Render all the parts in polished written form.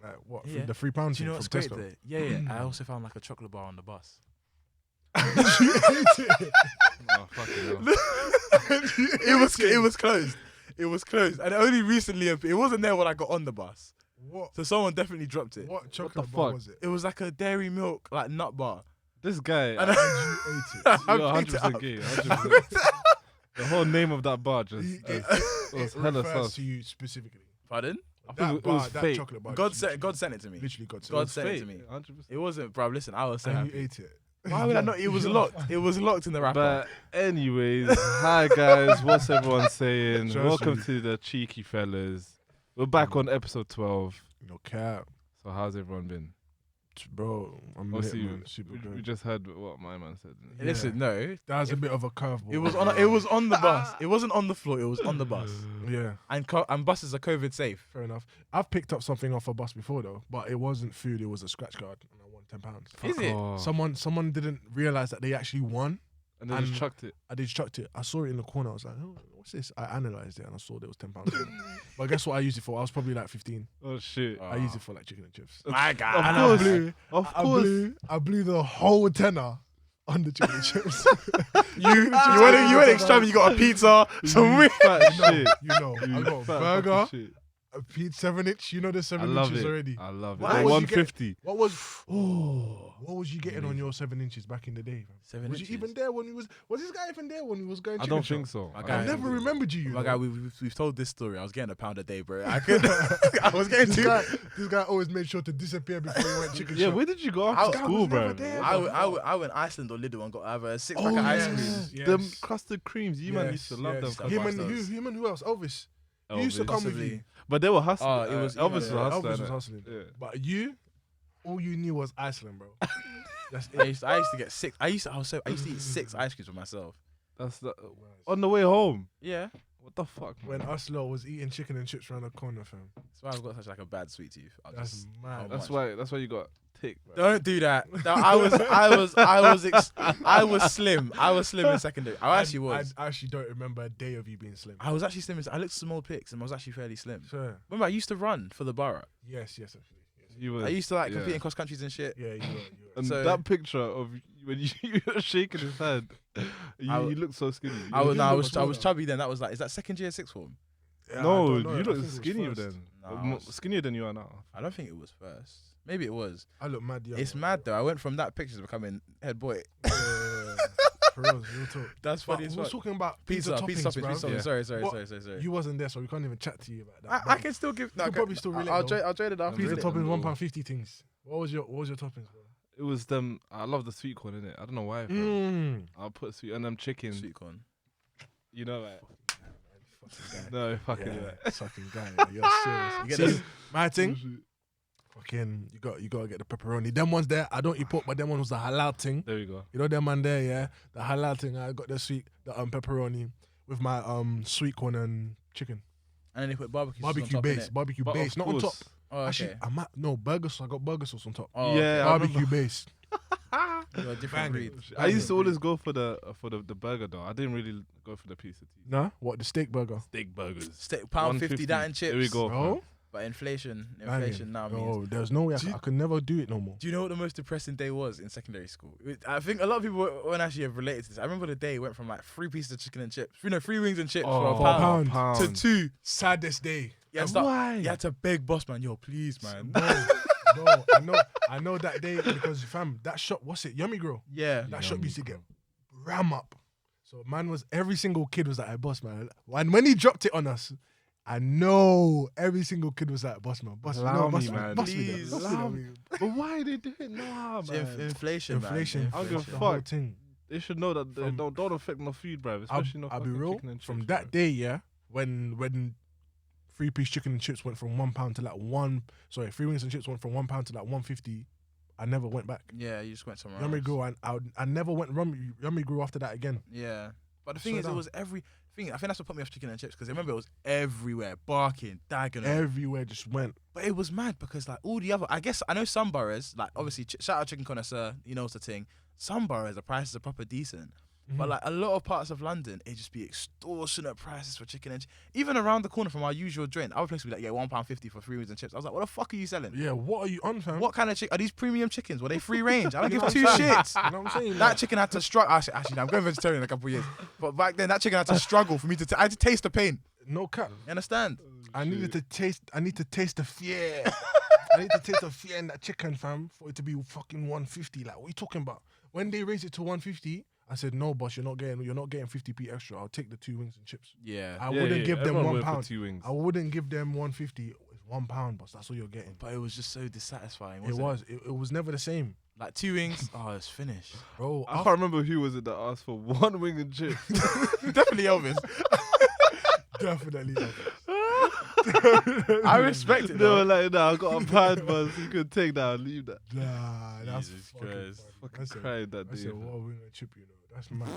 Like what? Yeah. The £3 Do you know what's from great Tesco? there? Yeah. I also found like a chocolate bar on the bus. You ate it. Oh, fucking hell. It was closed. It was closed, and only recently it wasn't there when I got on the bus. What? So someone definitely dropped it. What chocolate What the bar fuck? was it? It was like a dairy milk like nut bar. This guy, And And you ate it. I you're picked it 100% up. gay. 100%. The whole name of that bar just It was hella refers sus. to you specifically. Pardon? I think That it bar, was that fake. chocolate bar. God sent it to me. Literally God sent God it. sent it to me. 100%. It wasn't, bro. Listen, I was so And you happy. ate it. Why would I not? It was locked. It was locked in the wrapper. But anyways, hi guys, what's everyone saying? Trust Welcome me. to the Cheeky Fellas. We're back on episode 12. No cap. So how's everyone been? Bro, I'm lit, Obviously, man. Super we good. just heard what my man said. Yeah. Listen, no. That was a bit of a curveball. It was on the bus. It wasn't on the floor. It was on the bus. Yeah, And buses are COVID safe. fair enough. I've picked up something off a bus before though, but it wasn't food. It was a scratch card, and I won £10. Is it? Oh. Someone didn't realize that they actually won. And they just and- chucked it. I just chucked it. I saw it in the corner. I was like, oh, what's this? I analysed it and I saw there was £10. But guess what I used it for? I was probably like 15. Oh shit. I used it for like chicken and chips. My God. Of And course. Of course. I blew the whole tenner on the chicken and chips. You went extra. You got a pizza, some weird. Fat shit. You know, I You got a fat burger, fucking shit. a pizza 7-inch. You know there's I 7 love inches it. already. I love it. What The was you 150. What was you getting on your 7 inches back in the day? Man? 7 was inches. you even there when he was this guy even there when he was going I chicken don't shop? think so. Okay. I I never remembered you. My know. guy, we've told this story. I was getting £1 a day, bro. I could. I was getting This guy always made sure to disappear before he went chicken Yeah, shop. where did you go I- after I school, was bro? never there. I went Iceland or Lidl and got either a 6-pack of ice cream. Yes. Them crusted creams. You man used to love them. yes. custard Him and Bastards. who else? Elvis. He used to Elvis. come with you. But they were hustling. Oh, it was- Elvis yeah, was yeah. hustling. Elvis was innit? hustling. Yeah. But you, all you knew was Iceland, bro. That's I it. used to get 6. I used to eat 6 ice creams for myself. That's the, on the way home. Yeah. What the fuck? When man? Uslo was eating chicken and chips around the corner, fam. That's why I've got such like a bad sweet tooth. That's mad. That's why you got tick, bro. Don't do that. No, I was slim. I was slim in secondary. I actually was. I actually don't remember a day of you being slim. I was actually slim. I looked at some old pics and I was actually fairly slim. Sure. Remember, I used to run for the borough. Yes, actually. Yes. You were, I used to like yeah. compete in cross countries and shit. Yeah, you were. And So- that picture of when you were shaking his hand, you looked so skinny. I was smaller. chubby then. That was like, is that second year sixth form? Yeah, I no, don't know. you I look think it was skinnier first. then. Nah, Skinnier than you are now. I don't think it was first. Maybe it was. I look mad young. It's mad though. I went from that picture to becoming head boy. Yeah. For real talk. That's But funny as we're fuck. talking about Pizza toppings, toppings. bruv. Yeah. Sorry. You wasn't there, so we can't even chat to you about that. I can still give. You could probably still relate, I'll though. trade it after. Pizza innit? toppings, £1.50 things. What was your toppings, bro? It was them. I love the sweet corn in it. I don't know why. bro. Mm. I'll put sweet and them chicken. Sweet corn. You know that. No, fucking Yeah, fucking guy. man, You're serious. You get See, this- my thing. Fucking, you gotta get the pepperoni. Them ones there, I don't eat pork, but them ones was the halal thing. There we go. You know them man there, yeah. The halal thing. I got the pepperoni with my sweet corn and chicken. And then they put barbecue sauce Barbecue on top, base, innit? barbecue But base, of not on top. course. Oh, okay. Actually, no burger sauce. I got burger sauce on top. Oh, Yeah, I Barbecue base. You're a different Bang. breed. I used to always go for the burger though. I didn't really go for the pizza. Nah, what the steak burger? Steak burgers. Steak, £1.50 that and chips. There we go. Oh, But inflation banging. now means. No, there's no way Do you- I could never do it no more. Do you know what the most depressing day was in secondary school? I think a lot of people won't actually have related to this. I remember the day went from like 3 pieces of chicken and chips, 3 wings and chips for for a £1 pound. to 2. Saddest day. Yeah, Why? You had to beg boss man, yo, please, man. No, I know that day because fam, that shop, what's it? Yummy Grill. Yeah. That shop used to get ram up. So every single kid was like, hey, boss man. And when he dropped it on us, I know every single kid was like, boss man, boss Allow boss me, man. boss me, Please. boss me, Allow boss me. me. But why they do it? Nah, man. Inflation, Inflation. man. I don't give a the whole fuck. thing. They should know that they don't affect my food, bro. Especially no I'll be fucking real. chicken and From chips, that bro. day, yeah, when 3-piece chicken and chips went from £1 to like 3 wings and chips went from £1 to like £1.50, I never went back. Yeah, you just went somewhere Yummy else. Grill, and I never went Yummy Grill after that again. Yeah. But the thing So is, down. it was I think that's what put me off chicken and chips because I remember it was everywhere, barking, diagonal. Everywhere just went. But it was mad because like all the other, I guess I know some boroughs, like obviously shout out Chicken Connoisseur, you know what's the thing. Some boroughs the prices are proper decent, But like a lot of parts of London, it just be extortionate prices for chicken and even around the corner from our usual joint. Our place would be like, yeah, £1.50 for 3 wings and chips. I was like, what the fuck are you selling? Yeah, what are you on, fam? What kind of chicken? Are these premium chickens? Were they free range? I don't You give know two what I'm saying? shits. You know what I'm saying? That chicken had to struggle. Actually, no, I'm going vegetarian in a couple of years. But back then, that chicken had to struggle for me to. I had to taste the pain. No cap. You understand? I need to taste the fear. I need to taste the fear in that chicken, fam, for it to be fucking 150. Like, what are you talking about? When they raised it to 150, I said, no, boss, you're not getting 50p extra. I'll take the 2 wings and chips. Yeah. I wouldn't give them everyone went for £1. 2 wings. I wouldn't give them 150. It's £1, boss. That's all you're getting. But it was just so dissatisfying. It was never the same, Like 2 wings. Oh, it's finished. bro. I can't remember who was it that asked for 1 wing and chips. Definitely Elvis. Definitely. I respect it. They were Though. like, nah, I got a pan, but you could take that and leave that. Nah, that's Jesus fucking Christ. funny. Fucking That's it. cried that I day. said, what wing and chip, you know? That's mad.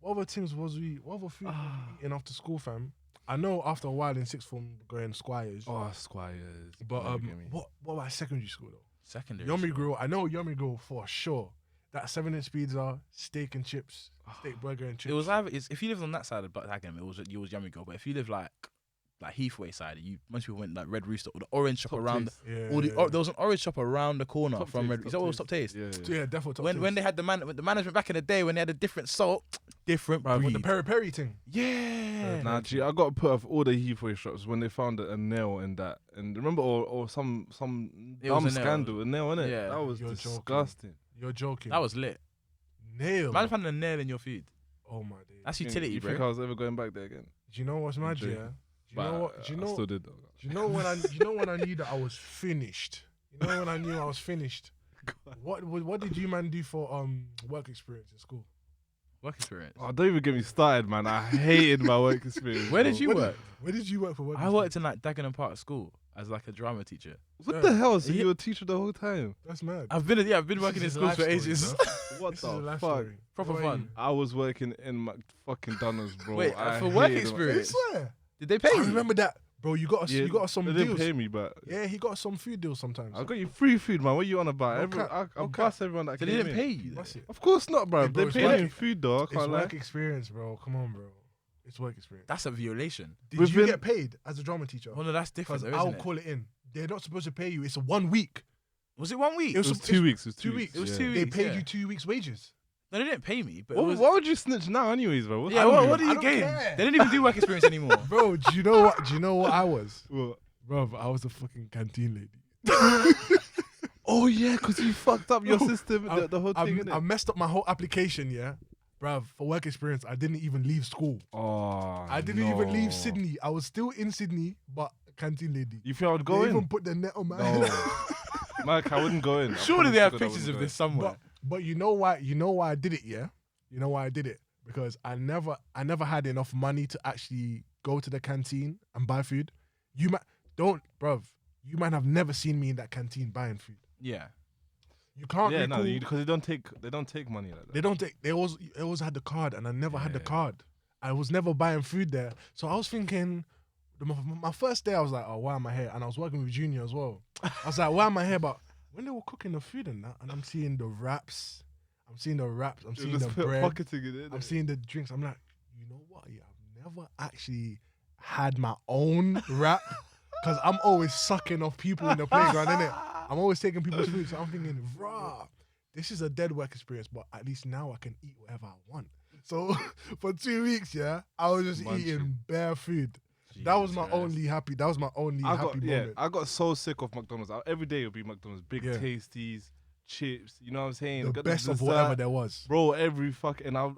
What other things what other food was we eating after school, fam? I know after a while in sixth form going Squires. Oh, Squires. But Don't get me. what about secondary school though? Secondary. Yummy Grill. I know Yummy Grill for sure. That 7-inch pizza, steak and chips, steak burger and chips. It was either if you lived on that side of Buckingham, it was Yummy Girl. But if you live like Heathway side, most people went like Red Rooster or the orange shop Top around. Taste. Yeah, There was an orange shop around the corner Top from Taste, Red. Is that Top what was Taste. Top Taste? Yeah. yeah, definitely. When they had the management back in the day when they had a different salt, different with breed. the peri peri thing. Yeah. Nah, G, I got to put off all the Heathway shops when they found a nail in that. And remember, or some It was dumb a nail. scandal, a nail, innit? Yeah. That was You're joking. disgusting. You're joking. That was lit. nail. Man finding a nail in your food. Oh my days. That's You utility, think bro. I was ever going back there again? Do you know what's mad? joking. Yeah. Do you But know what? Do you I know? still did though. Do you know when I knew that I was finished? You know when I knew I was finished? What did you man do for work experience in school? Work experience. Oh, don't even get me started, man. I hated my work experience. Where did bro. you work? Where did you work for work? I worked in like Dagenham Park School as like a drama teacher. What Yeah. the hell? So Yeah. you were a teacher the whole time? That's mad. I've been working in This is schools life for story, ages. bro. What This is a the life fuck? story. Proper Where are fun. I was working in my fucking Dunners, bro. Wait, I for work hated it. you? I experience? swear. Did they pay I you? remember that, bro. You got us. Yeah, you got us some They didn't deals. pay me, but Yeah, he got us some food deals sometimes. I got you free food, man. What you on about? No Everyone, cap, I no bust everyone that So they came didn't in. pay you. That's it. Of course not, bro. Hey, bro, They it's paid me work- in food, though. I It's can't lie. work experience, bro. Come on, bro. It's work experience. That's a violation. Did you Within- get paid as a drama teacher? Well, no, that's different, Because though, I'll isn't it? call it in. They're not supposed to pay you. It's a 1 week. Was it 1 week? It It was it's- 2 weeks. It was 2 2 weeks. It was yeah. 2 They weeks. paid yeah. you 2 weeks' wages. No, they didn't pay me. But Why, it was, why would you snitch now, anyways, bro? What's yeah, wrong with what do I you don't gain? care. They didn't even do work experience anymore. Bro, do you know what? Do you know what I was? What? Bro, I was a fucking canteen lady. Oh yeah, because you fucked up your Bro, system, the whole thing. I innit? messed up my whole application, yeah? Bruv, for work experience, I didn't even leave school. Oh, I didn't even leave no. Sydney. I was still in Sydney, but canteen lady. You think I would They go even in? put the net on my No, head. Mike, I wouldn't go in. I Surely promise they to have God I pictures wouldn't of go this somewhere. But you know why? You know why I did it, yeah? You know why I did it? Because I never had enough money to actually go to the canteen and buy food. You might bruv. You might have never seen me in that canteen buying food. Yeah. You can't. Yeah, recall. no, because they don't take money like that. They don't take. They always had the card, and I never had the Yeah. card. I was never buying food there, so I was thinking. My first day, I was like, "Oh, why am I here?" And I was working with Junior as well. I was like, "Why am I here?" But when they were cooking the food and that, and I'm seeing the wraps, I'm seeing the bread, Pocketing it in. I'm seeing the drinks. I'm like, you know what? Yeah, I've never actually had my own wrap because I'm always sucking off people in the playground, innit? I'm always taking people's food, so I'm thinking, rah, this is a dead work experience, but at least now I can eat whatever I want. So for 2 weeks, yeah, I was just Munching. eating bare food. That was my Jesus Christ. only happy. That was my only happy moment. I got so sick of McDonald's. Every day it would be McDonald's, big Yeah. tasties, chips. You know what I'm saying? The Got best of dessert. whatever there was. Bro, every fuck, and I'll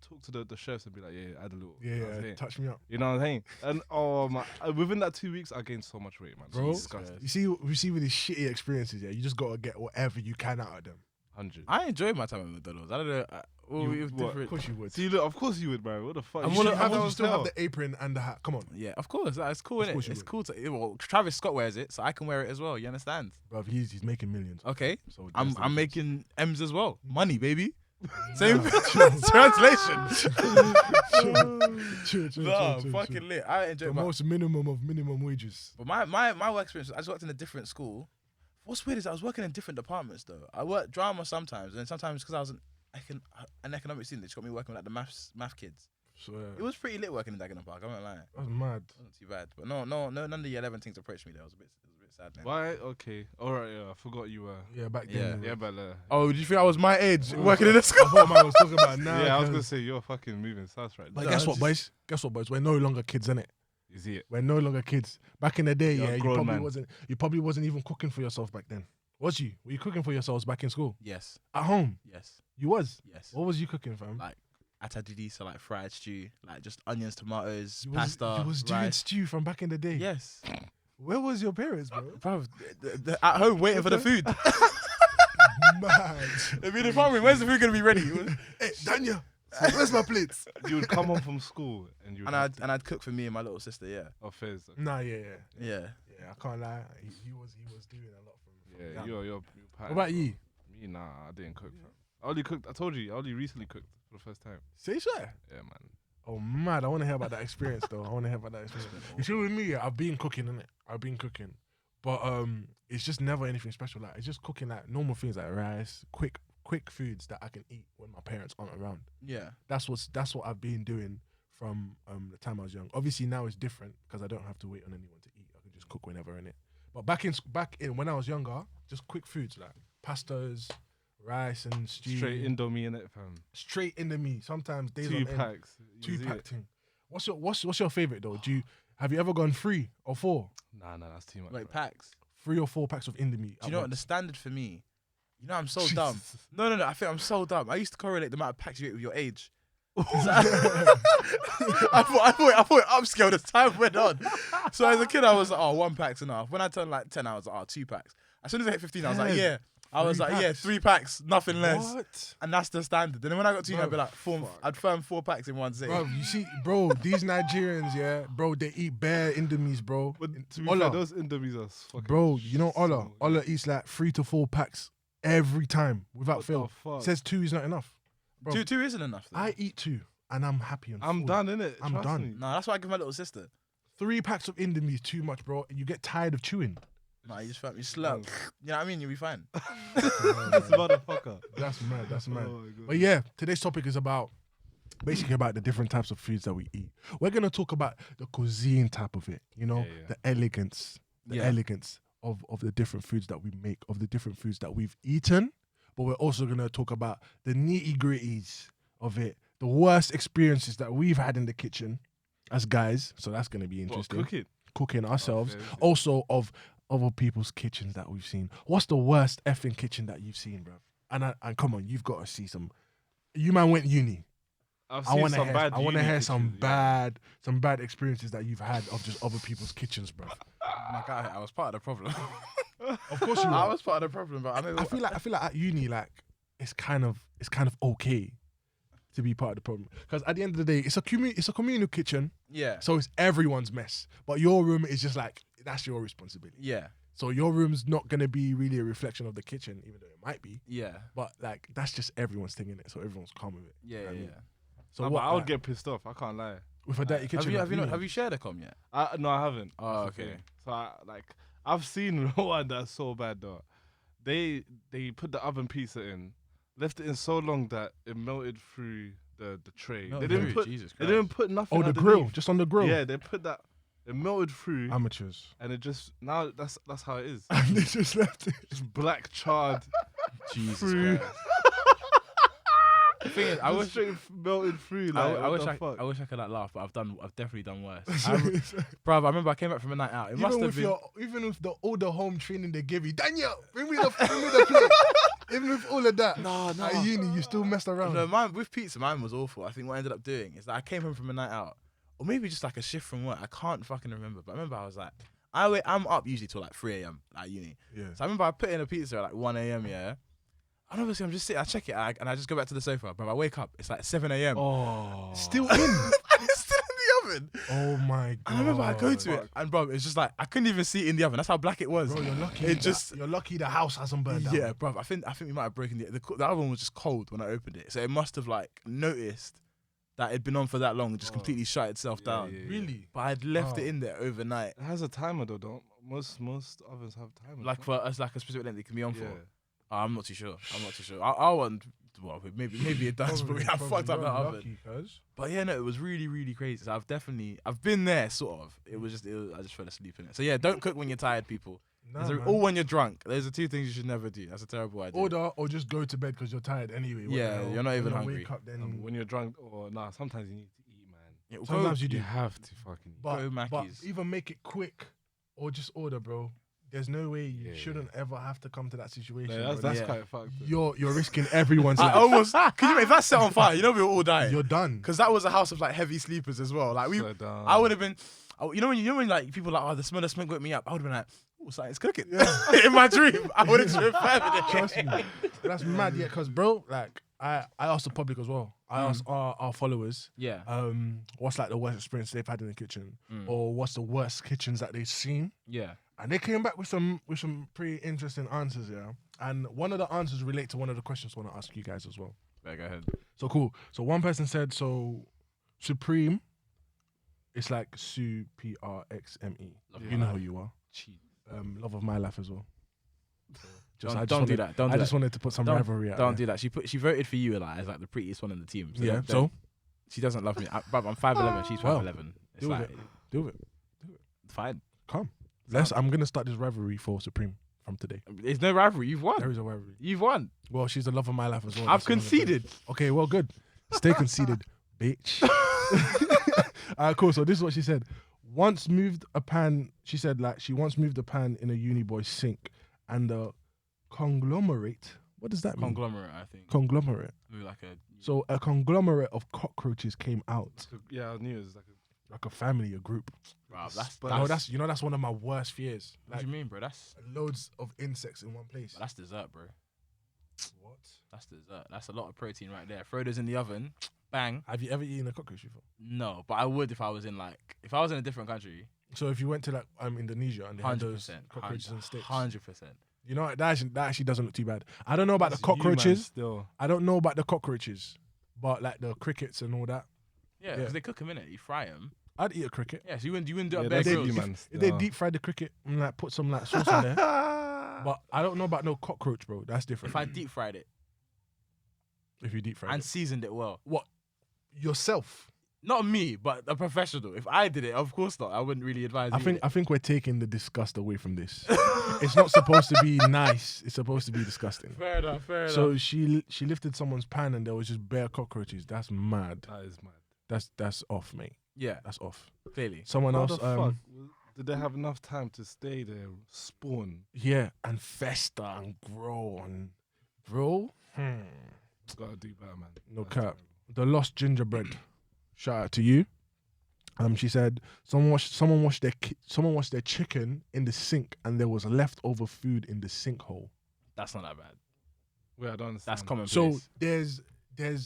talk to the chefs and be like, yeah, add a little. Yeah, You know what I'm yeah, saying? touch me up, You know what I'm saying? And oh my, within that 2 weeks, I gained so much weight, man. bro. Disgusting. You see with these shitty experiences, yeah, you just gotta get whatever you can out of them. 100. I enjoyed my time at McDonald's. I don't know. We have what? Of different. course you would. See, look, of course you would, man. What the fuck? And You you should have you that still as have well. the apron and the hat. Come on, Yeah, of course. That's cool, Of innit? course you It's would. cool to. Well, Travis Scott wears it, so I can wear it as well. You understand? bro. He's making millions. Okay. So I'm that's the making M's as well. Money, baby. Same Nah, translation. True, No, fucking lit. I The enjoyed my. most minimum of minimum wages. But my work experience, I just worked in a different school. What's weird is I was working in different departments though. I worked drama sometimes, and sometimes because I was a an economics student. They just got me working with like the math kids. Swear. It was pretty lit working in Dagenham Park. I'm not lying. It That's mad. wasn't too bad, but none of the year 11 things approached me. There, it was a bit sad. Man. Why? Okay. All right. Yeah, I forgot you were. Yeah, back then. Yeah, but Oh, did you think I was my age Oh, working in a I school? thought man was talking about now. yeah, I was cuz- gonna say you're fucking moving south right now. But No, guess I what, just- boys? Guess what, boys? We're no longer kids, innit? Is it? We're no longer kids. Back in the day, You're a yeah, grown man. you probably wasn't even cooking for yourself back then. Was you? Were you cooking for yourselves back in school? Yes, At home? yes, You was? yes. What was you cooking, fam? Like atadidi, so like fried stew, like just onions, tomatoes, You was, pasta, you was doing rice. stew from back in the day. Yes, Where was your parents, bro? bro. At home waiting for the food. Mad. They'd be in the front room. When's the food gonna be ready? Hey, Daniel, where's my plates? You would come home from school and you. and I'd cook for me and my little sister. Yeah, affairs. Nah, yeah. yeah. Yeah, I can't lie. He was doing a lot from Yeah, young. you're What about you? Me, nah, I didn't cook. Fam. I only cooked. I told you, I only recently cooked for the first time. Say so. Yeah, man. Oh, mad. I want to hear about that experience, though. I want to hear about that experience. You see, with me, yeah, I've been cooking, innit? I've been cooking. But it's just never anything special. Like, it's just cooking, like, normal things like rice, quick foods that I can eat when my parents aren't around. Yeah. That's what I've been doing from the time I was young. Obviously, now it's different because I don't have to wait on anyone to eat. I can just cook whenever, innit? But back in when I was younger, just quick foods like pastas, rice and stew. Straight Indomie in it, fam. Straight into me. Sometimes days 2 on end. packs. You see 2-pack it? thing. What's your favorite though? Have you ever gone 3 or 4? Nah, that's too much. Wait, bro. packs. 3 or 4 packs of Indomie. Do you know what the standard for me? You know I'm so Jesus. dumb. No. I think I'm so dumb. I used to correlate the amount of packs you ate with your age. I thought it upscaled as time went on. So as a kid, I was like, 1 pack's enough. When I turned like 10, I was like, 2 packs. As soon as I hit 15, I was like, 10. yeah. I was 3 like, yeah, packs. 3 packs, nothing less. What? And that's the standard. And then when I got to uni, I'd be like, Fuck. I'd firm 4 packs in one sitting. Bro, you see, bro, these Nigerians, yeah, bro, they eat bare Indomies, bro. But to be Ola. fair, those Indomies are fucking. Bro, you know Ola. so Ola eats like 3 to 4 packs every time without What fail. the fuck? Says 2 is not enough. Bro, Two isn't enough. Though. I eat 2 and I'm happy and I'm full. done, innit? I'm Trust done. me. Nah, that's why I give my little sister. 3 packs of Indomie is too much, bro. And you get tired of chewing. Nah, you just you slurp. You know what I mean? You'll be fine. This motherfucker. That's mad. That's mad. Oh my God. But yeah, today's topic is basically about the different types of foods that we eat. We're gonna talk about the cuisine type of it. You know, Yeah. the elegance, of the different foods that we make, of the different foods that we've eaten. But we're also gonna talk about the nitty gritties of it, the worst experiences that we've had in the kitchen as guys. So that's gonna be What, interesting. cook it? Cooking ourselves. fair, fair. Also of other people's kitchens that we've seen. What's the worst effing kitchen that you've seen, bro? And come on, you've got to see some. You man went uni. I've I seen want to some hear. bad I want to uni hear some kitchens, yeah. bad experiences that you've had of just other people's kitchens, bro. My guy, I was part of the problem. Of course you I are. was part of the problem, but I feel like at uni, like it's kind of okay to be part of the problem because at the end of the day, it's a communal kitchen, yeah, so it's everyone's mess. But your room is just like that's your responsibility. yeah, So your room's not gonna be really a reflection of the kitchen, even though it might be. yeah, But like that's just everyone's thing in it, so everyone's calm with it. yeah, You know what I yeah. mean? So Nah, what? but I would like, get pissed off. I can't lie. with a dirty kitchen. Have you shared a com yet? No, I haven't. Oh, That's the okay. thing. So I've seen one that's so bad though. They put the oven pizza in, left it in so long that it melted through the tray. No, they didn't put Jesus they Christ. didn't put nothing. Oh, the underneath. grill, just on the grill. Yeah, they put that. It melted through, Amateurs. and it just now that's how it is. And they just left it. Just black charred. Jesus Through. Christ. The thing is, I Just wish straight melted through. I, Like, I what wish the I fuck? wish I could like laugh, but I've definitely done worse. Bruv, I remember I came back from a night out. It must have been. Even with all the home training they give you, Daniel, bring me the plate. Even with all of that, No. at uni you still messed around. No, mine with pizza, mine was awful. I think what I ended up doing is that I came home from a night out, or maybe just like a shift from work. I can't fucking remember, but I remember I was like, I'm up usually till like 3 a.m. at uni. Yeah. So I remember I put in a pizza at like 1 a.m. Yeah, and obviously I'm just sitting, I check it, and I just go back to the sofa. But I wake up, it's like 7 a.m. Oh, Still in. It's still in the oven. Oh my god. And I remember I go to it, and bro, it's just like I couldn't even see it in the oven. That's how black it was. Bro, you're lucky. You're lucky the house hasn't burned down. Yeah, bro. I think we might have broken the oven was just cold when I opened it, so it must have like noticed that it'd been on for that long and just completely shut itself down. yeah. Really? Oh. But I'd left it in there overnight. It has a timer though, don't most ovens have timers. Like for us, like a specific length, it can be on yeah. for. I'm not too sure. I want. Well, maybe it does, but we have fucked up that oven. Lucky, cuz. But yeah, no, it was really, really crazy. So I've been there, sort of. I just fell asleep in it. So yeah, don't cook when you're tired, people. Nah, man. Or when you're drunk. There's the two things you should never do. That's a terrible idea. Order or just go to bed because you're tired anyway. What Yeah, the hell? you're not even When you hungry. Wake up, then When you're drunk, or sometimes you need to eat, man. Yeah, sometimes you do. You have to fucking eat. But, Go but Mackey's. either make it quick or just order, bro. There's no way you Yeah, shouldn't ever have to come to that situation. Yeah, bro. that's Yeah. quite fucked. You're risking everyone's I life. almost. Can you if that set on fire? You know we'll all die. You're done. Because that was a house of like heavy sleepers as well. Like So dumb. I would have been. You know when like people are like, oh, the smell of smoke woke me up. I would have been like, oh, something's cooking. In my dream, I would have just been Trust me. That's mad, yeah. Cause bro, like I asked the public as well. I asked our followers, Yeah. what's like the worst experience they've had in the kitchen, or what's the worst kitchens that they've seen, Yeah. and they came back with some pretty interesting answers, yeah. And one of the answers relate to one of the questions I want to ask you guys as well. Yeah, go ahead. So cool. So one person said, so Supreme, it's like Supreme. You know who you are. Cheat. Love of my life as well. So Don't do that. Don't I do just that. wanted to put some Don't- rivalry out Don't there. do that. She voted for you like as like the prettiest one in the team. Yeah. don't- So she doesn't love me. I'm 5'11". She's Well, 5'11". It's deal with like it. Do it. fine. Come. Sound- I'm gonna start this rivalry for Supreme from today. There's no rivalry. You've won. There is a rivalry. You've won. Well, she's the love of my life as well. I've That's another thing. conceded. Okay, well, good. Stay conceded, bitch. Alright, cool. So this is what she said. Once moved a pan. She said like she once moved a pan in a uni boy's sink, and the conglomerate. What does that mean? Conglomerate, I think. Conglomerate. Maybe like a. So a conglomerate of cockroaches came out, Yeah, I knew it was like a family, a group. Wow, that's That's one of my worst fears. What Like do you mean, bro? That's loads of insects in one place. that's dessert, bro. What? That's dessert. That's a lot of protein right there. Throw those in the oven. Bang. Have you ever eaten a cockroach before? No, but I would if I was in a different country. So if you went to like Indonesia and they had those 100%. cockroaches and sticks, 100%. you know that actually doesn't look too bad. I don't know about That's the you, man, cockroaches. still. I don't know about the cockroaches, but like the crickets and all that, Yeah, Yeah. because they cook them in it. You fry them. I'd eat a cricket. Yeah, so you wouldn't do Yeah, a bare that's grilled. you, man. If they still. deep fry the cricket and like put some like sauce in there, but I don't know about no cockroach, bro. That's different. If I deep fried it If you deep fry and it, seasoned it well. what yourself? Not me, but a professional. If I did it, of course not. I wouldn't really advise. I think we're taking the disgust away from this. It's not supposed to be nice. It's supposed to be disgusting. Fair enough. Fair enough. So she lifted someone's pan and there was just bare cockroaches. That's mad. That is mad. That's off, mate. Yeah, That's off. clearly. Someone How else, the fuck? Did they have enough time to stay there, spawn? yeah, and fester and grow and bro. Gotta do better, man. No That's cap. terrible. The lost gingerbread. Shout out to you. She said someone washed their chicken in the sink and there was leftover food in the sinkhole. That's not that bad. Wait, I don't understand. That's common. So there's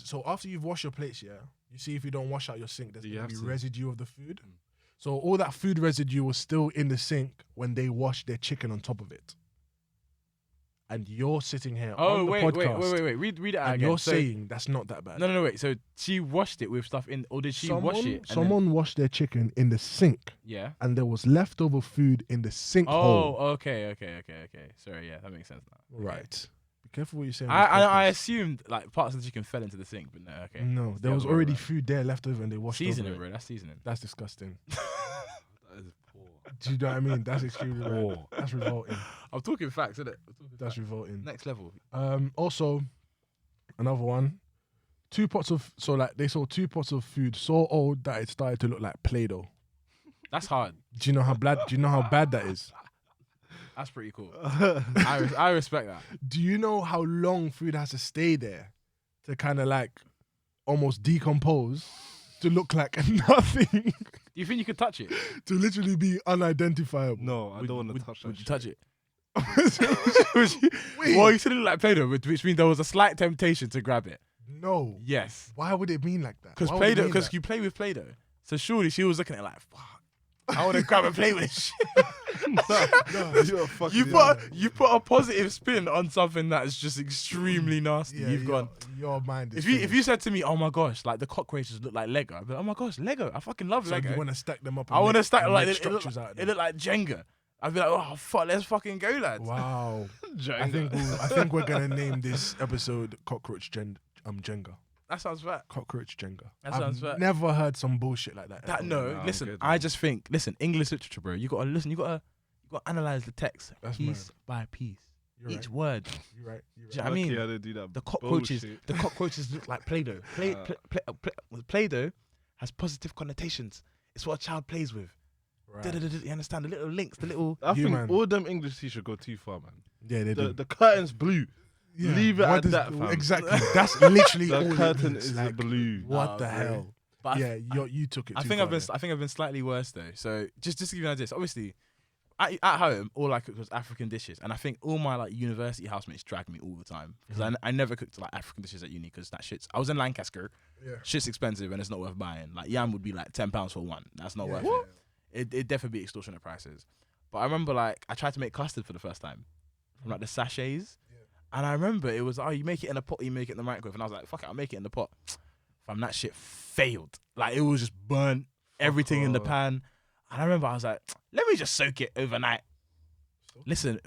so after you've washed your plates, yeah, you see if you don't wash out your sink, there's You gonna be have to. residue of the food. So all that food residue was still in the sink when they washed their chicken on top of it. And you're sitting here Oh on the wait, podcast, wait. Read it out and again. you're So- saying that's not that bad. no. Wait. So she washed it with stuff in, or did she wash it? and then- Someone washed their chicken in the sink, Yeah. and there was leftover food in the sinkhole. Oh, okay. Sorry, yeah, that makes sense now. Okay. Right. Be careful what you say. on this I podcast. assumed like parts of the chicken fell into the sink, but no. Okay. No, there the was other way already around. food there left over, and they washed Seasoning, over it. bro. That's seasoning. That's disgusting. That is poor. Do you know what I mean? That's extremely Poor. bad. That's revolting. I'm talking facts, isn't it? That's revolting. Next level. Also, another one. They sold 2 pots of food so old that it started to look like Play-Doh. That's hard. Do you know how bad that is? That's pretty cool. I respect that. Do you know how long food has to stay there to kind of like almost decompose to look like nothing, Do you think you could touch it? to literally be unidentifiable? No, I don't want to Would- touch that. Would you shit. touch it? Wait. Well, you said it looked like Play-Doh, which means there was a slight temptation to grab it. No. Yes. Why would it mean like that? Because Why would it Play-Doh, mean because that? you play with Play-Doh. So surely she was looking at it like, fuck. I want to grab and play with this shit. No, you're a fucking You put a positive spin on something that's just extremely nasty. Yeah, You've gone. Your mind is If you finished. said to me, oh my gosh, like the cockroaches look like Lego, I'd be like, oh my gosh, Lego. I fucking love So Lego. you want to stack them up. I want to start and like make it look structures out of it them. looked like Jenga. I'd be like, oh fuck, let's fucking go, lads. Wow. I Jenga. think we're gonna name this episode Cockroach Jenga. That sounds fat. Cockroach Jenga. That sounds fair. Never heard some bullshit like that. That ever. no, I'm listen. good, I man. just think, listen, English literature, bro. You gotta listen. You gotta analyze the text That's piece by piece, You're each right. word. You're right. Do you know what I Lucky mean? I didn't do that The cockroaches, bullshit. the cockroaches look like Play-Doh. Play-Doh has positive connotations. It's what a child plays with. Right. You understand the little links, the little. I You, think man. all them English teachers go too far, man. Yeah, they do. The curtain's blue. Yeah. Leave it What at does- that, fam. Exactly. That's literally all The it curtain means. is Like, blue. What Nah, the bro. hell? But Yeah, you took it. I too think far I've been. there. I think I've been slightly worse though. So just to give you an idea, so obviously, at home, all I cooked was African dishes, and I think all my like university housemates dragged me all the time because I never cooked like African dishes at uni because that shit's. I was in Lancaster. Yeah. Shit's expensive and it's not worth buying. Like yam would be like £10 for one. That's not Yeah. worth it. It'd definitely be extortionate prices. But I remember like I tried to make custard for the first time from like the sachets. And I remember it was, oh, you make it in a pot, or you make it in the microwave. And I was like, fuck it, I'll make it in the pot. Fam, that shit failed. Like, it was just burnt, everything in the off. pan. And I remember I was like, let me just soak it overnight. Listen,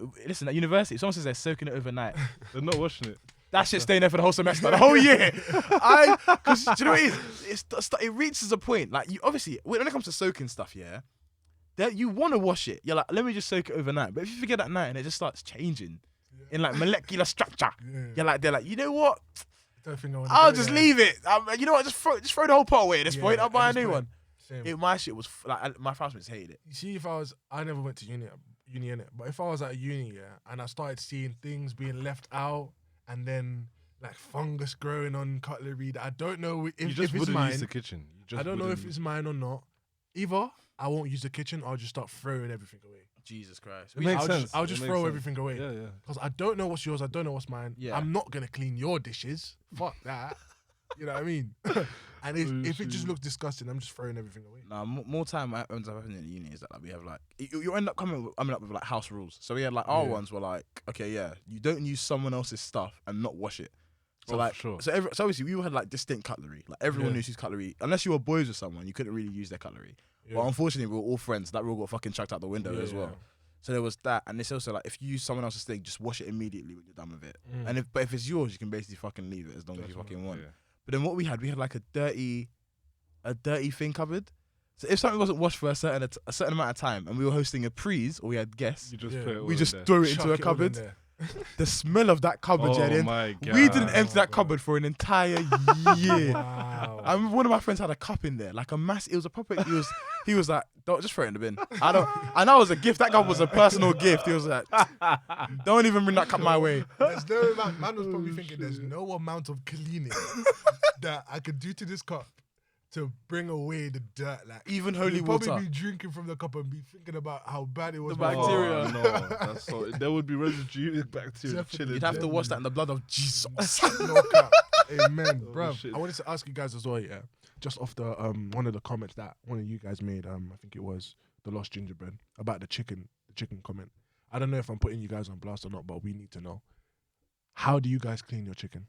at university, if someone says they're soaking it overnight, They're not washing it. that shit's staying there for the whole semester, the whole year. Because, do you know what it is? It reaches a point, like, you obviously, when it comes to soaking stuff, yeah, that you want to wash it. You're like, let me just soak it overnight. But if you forget at night and it just starts changing in like molecular structure, Yeah. they're like, you know what? Don't think I wanna I'll go just there. leave it. You know what? Just throw the whole pot away at this Yeah, point. I'll at buy a this new point, one. Same. My shit was like my housemates hated it. You see, I never went to uni in it, but if I was at a uni, yeah, and I started seeing things being left out, and then like fungus growing on cutlery that I don't know You if just it's wouldn't mine. use the kitchen. You just I don't know if wouldn't. it's mine or not. Either I won't use the kitchen, or I'll just start throwing everything away. Jesus Christ. It makes I'll sense. Just, I'll just It throw makes sense. everything away. Yeah, yeah. Because I don't know what's yours, I don't know what's mine. Yeah. I'm not gonna clean your dishes. Fuck that. You know what I mean? And if it just looks disgusting, I'm just throwing everything away. Nah, more time what ends up happening in uni is that like we have like you end up coming up with like house rules. So we had like our Yeah. ones were like, okay, yeah, you don't use someone else's stuff and not wash it. So Oh, like, for sure. so obviously we all had like distinct cutlery. Like everyone Yeah. used his cutlery, unless you were boys with someone, you couldn't really use their cutlery. Yeah. Well, unfortunately, we were all friends. That rule got fucking chucked out the window as well. So there was that, and it's also like if you use someone else's thing, just wash it immediately when you're done with it. Mm. And if it's yours, you can basically fucking leave it as long as you fucking want. Yeah. But then what we had like a dirty thing cupboard. So if something wasn't washed for a certain amount of time, and we were hosting a prees or we had guests, You just Yeah. put it all we in just there. threw it Chuck into a it all in cupboard. there. The smell of that cupboard, Oh yeah, my god. we didn't empty that God. cupboard for an entire year. Wow. I remember one of my friends had a cup in there, like a mass. It was a proper. He was like, "Don't just throw it in the bin." And that was a gift. That cup was a personal gift. He was like, "Don't even bring that cup my way." There's no amount, man was probably thinking there's no amount of cleaning that I could do to this cup to bring away the dirt. Like Even holy you'd water. probably be drinking from the cup and be thinking about how bad it was. The before. bacteria. Oh, no, that's so. There would be residue bacteria Definitely. chilling. You'd have to there. wash that in the blood of Jesus. No cap. Amen, Oh, bruv. shit. I wanted to ask you guys as well, yeah. Just off the one of the comments that one of you guys made, I think it was the Lost Gingerbread, about the chicken comment. I don't know if I'm putting you guys on blast or not, but we need to know. How do you guys clean your chicken?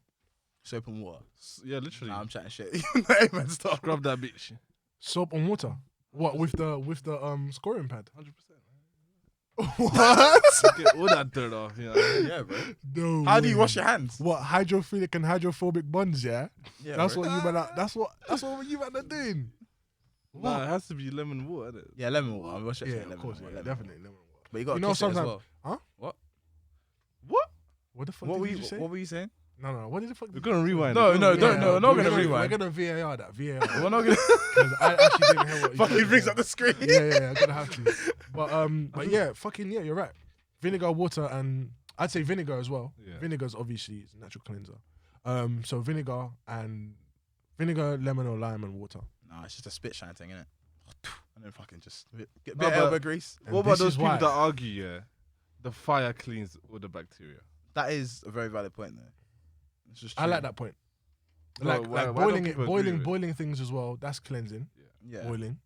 Soap and water. Yeah, literally. Nah, I'm chatting shit. Hey, man, stop. Scrub that bitch. Soap and water. What with the scoring pad? 100%. What? Get all that dirt off. You know? Yeah, bro. No. How do you way. wash your hands? What hydrophilic and hydrophobic bonds? Yeah, Yeah, that's bro. what you man. That's what you man are doing. Nah, it has to be lemon water, innit? Yeah, lemon water. I wash it. Yeah, lemon of course, water, yeah, lemon definitely water. lemon water. But you got to You know, kiss it as sometimes- well. Huh? What? What the fuck What did were you you just say? What were you saying? No, what did the fuck? We're gonna rewind. No, it. no, We're don't, gonna no, rewind not it. gonna rewind. We're gonna VAR that. VAR. We're not gonna. 'Cause I actually didn't hear what you Fucking said, brings yeah. up the screen. Yeah, I'm gonna have to. But yeah, fucking yeah, you're right. Vinegar, water, and I'd say vinegar as well. Yeah. Vinegar's obviously is a natural cleanser. So vinegar, lemon or lime, and water. Nah, it's just a spit shine thing, innit? And then fucking just get a No, bit of but- elbow grease. And What about this those is people why. that argue? Yeah, the fire cleans all the bacteria. That is a very valid point, though. It's just I true. like that point. No, Like, why don't boiling it, people agree with it? boiling things as well. That's cleansing. Yeah. Boiling.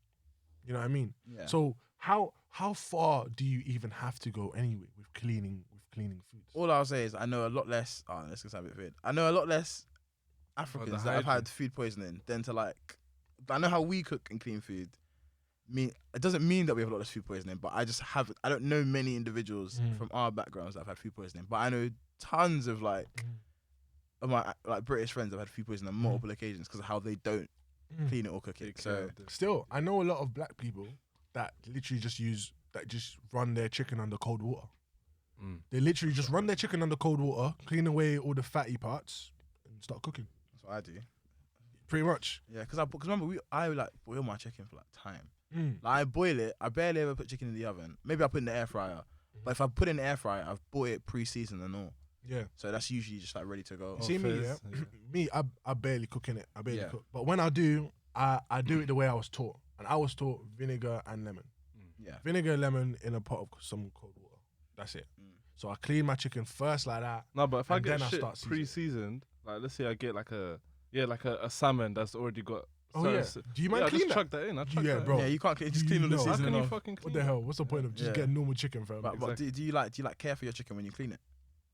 You know what I mean? Yeah. So how far do you even have to go anyway with cleaning foods? all I'll say is I know a lot less. Oh, this gonna sound a bit weird. I know a lot less Africans that have hygiene. had food poisoning than to like. I know how we cook and clean food it doesn't mean that we have a lot of food poisoning, but I don't know many individuals from our backgrounds that have had food poisoning, but I know tons of like of my like British friends that have had food poisoning on multiple occasions because of how they don't clean it or cook it. So still, I know a lot of black people that literally just run their chicken under cold water. They literally just run their chicken under cold water, clean away all the fatty parts, and start cooking. that's what I do. Pretty much. Yeah, because remember I like boil my chicken for like time. Like I boil it. I barely ever put chicken in the oven. Maybe I put it in the air fryer. But if I put it in the air fryer, I've bought it pre-seasoned and all. Yeah. So that's usually just like ready to go. See me, yeah? Me, I barely cook in it. I barely cook. But when I do, I do it the way I was taught. And I was taught vinegar and lemon. Yeah. Vinegar, lemon in a pot of some cold water. That's it. So I clean my chicken first like that. No, but if I get then I shit start seasoning. pre-seasoned, like let's say I get like a salmon that's already got. Oh yeah. Do you mind I clean just that? chuck that in. I chuck that bro. in. Yeah, you can't just clean on the know. How seasoning can you off. fucking clean? What the hell? What's the point of just getting normal chicken, fam? But do you like care for your chicken when you clean it?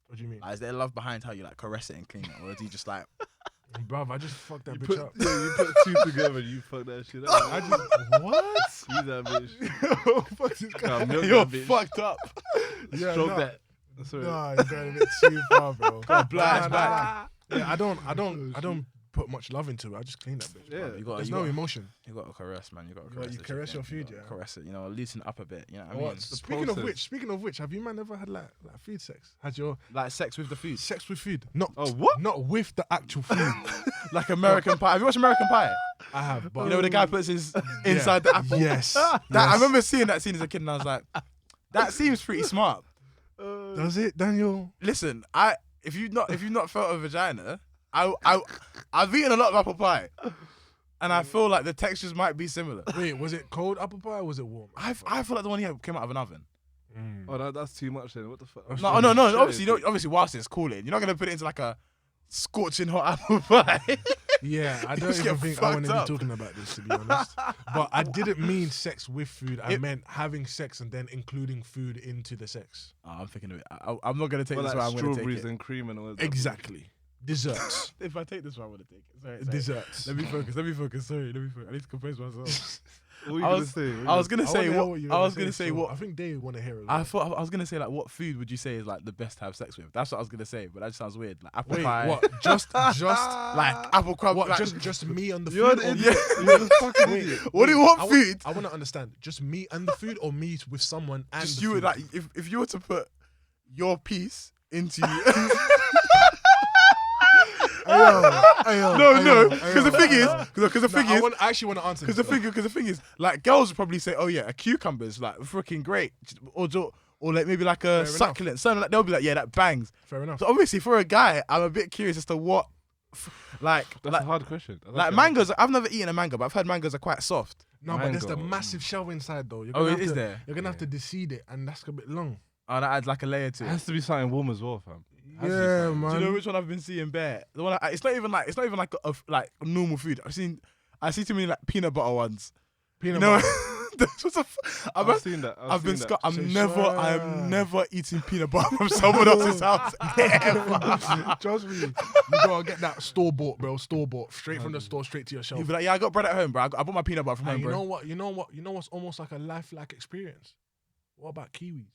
What do you mean? Like, is there love behind how you like caress it and clean it, or do you just like? Bruv, I just fucked that You bitch put, up. yeah, you put two together and you fuck that shit up. I just what? Squeeze that bitch. Fuck this guy. Nah, milk You're that bitch. fucked up. Yeah, Stroke nah. that. Sorry. Nah, you're going a bit too far, bro. blast Nah. Yeah, I don't put much love into it. I just clean that bitch. Yeah. Bro. There's no emotion. You got to caress, man. You got to caress. You the caress chicken. your food, You gotta yeah? Caress it. You know, loosen it up a bit. You know what I What? mean? Speaking of which, have you man ever had like food sex? Had your Like sex with the food, sex with food? Not what? Not with the actual food. like American Pie. Have you watched American Pie? I have, but You know, where the guy puts his inside the apple. Yes. I remember seeing that scene as a kid, and I was like, that seems pretty smart. Does it, Daniel? Listen, if you've not felt a vagina, I've eaten a lot of apple pie, and I feel like the textures might be similar. Wait, was it cold apple pie or was it warm? I feel like the one here came out of an oven. Oh, that's too much then. What the fuck? No. Obviously, whilst it's cooling, you're not gonna put it into like a scorching hot apple pie. Yeah, I don't Just even get think I want to be fucked up. talking about this, to be honest. But I didn't mean sex with food. I meant having sex and then including food into the sex. I'm thinking of it. I'm not gonna take Well, this like where I'm gonna take strawberries it. and cream and all that. Exactly. Desserts. If I take this one, I'm gonna take it. Sorry. Desserts. Let me focus. Sorry, let me focus. I need to compose myself. What I are you was- gonna say? I was gonna I say wanna hear what. you're I was say, gonna say so what. I think they want to hear it. I was gonna say like, what food would you say is like the best to have sex with? That's what I was gonna say, but that just sounds weird. Like apple Wait, pie. what? Just Like apple crumb. what? Like, Just me and the You're food. an or- idiot. You're a fucking Wait, idiot. what do you want food? I want to understand. Just me and the food, or me with someone and Just the you food? like if you were to put your piece into. No, because the thing is, I actually want to answer. because the thing is, like girls would probably say, oh yeah, a cucumber's like freaking great, or like maybe like a Fair succulent. Something like they'll be like, yeah, that bangs. Fair enough. So obviously for a guy, I'm a bit curious as to what, That's a hard question. like mangoes. I've never eaten a mango, but I've heard mangoes are quite soft. No, but there's the Mango. massive shell inside though. You're Oh, gonna it have is to- there? You're gonna have to deseed it, and that's a bit long. Oh, that adds like a layer to It it. has to be something warm as well, fam. Has to be Yeah, something. man. Do you know which one I've been seeing bare? The one it's not even like like normal food. I see too many like peanut butter ones. Peanut You know, butter. this was I've seen that. I've been seen scar- that. I'm never eating peanut butter from someone else's house ever. Trust me, you gotta get that store bought, bro. Store bought, straight from the store, straight to your shelf. You'd be like, yeah, I got bread at home, bro. I bought my peanut butter from And home, you bro. know what's almost like a lifelike experience. What about kiwis?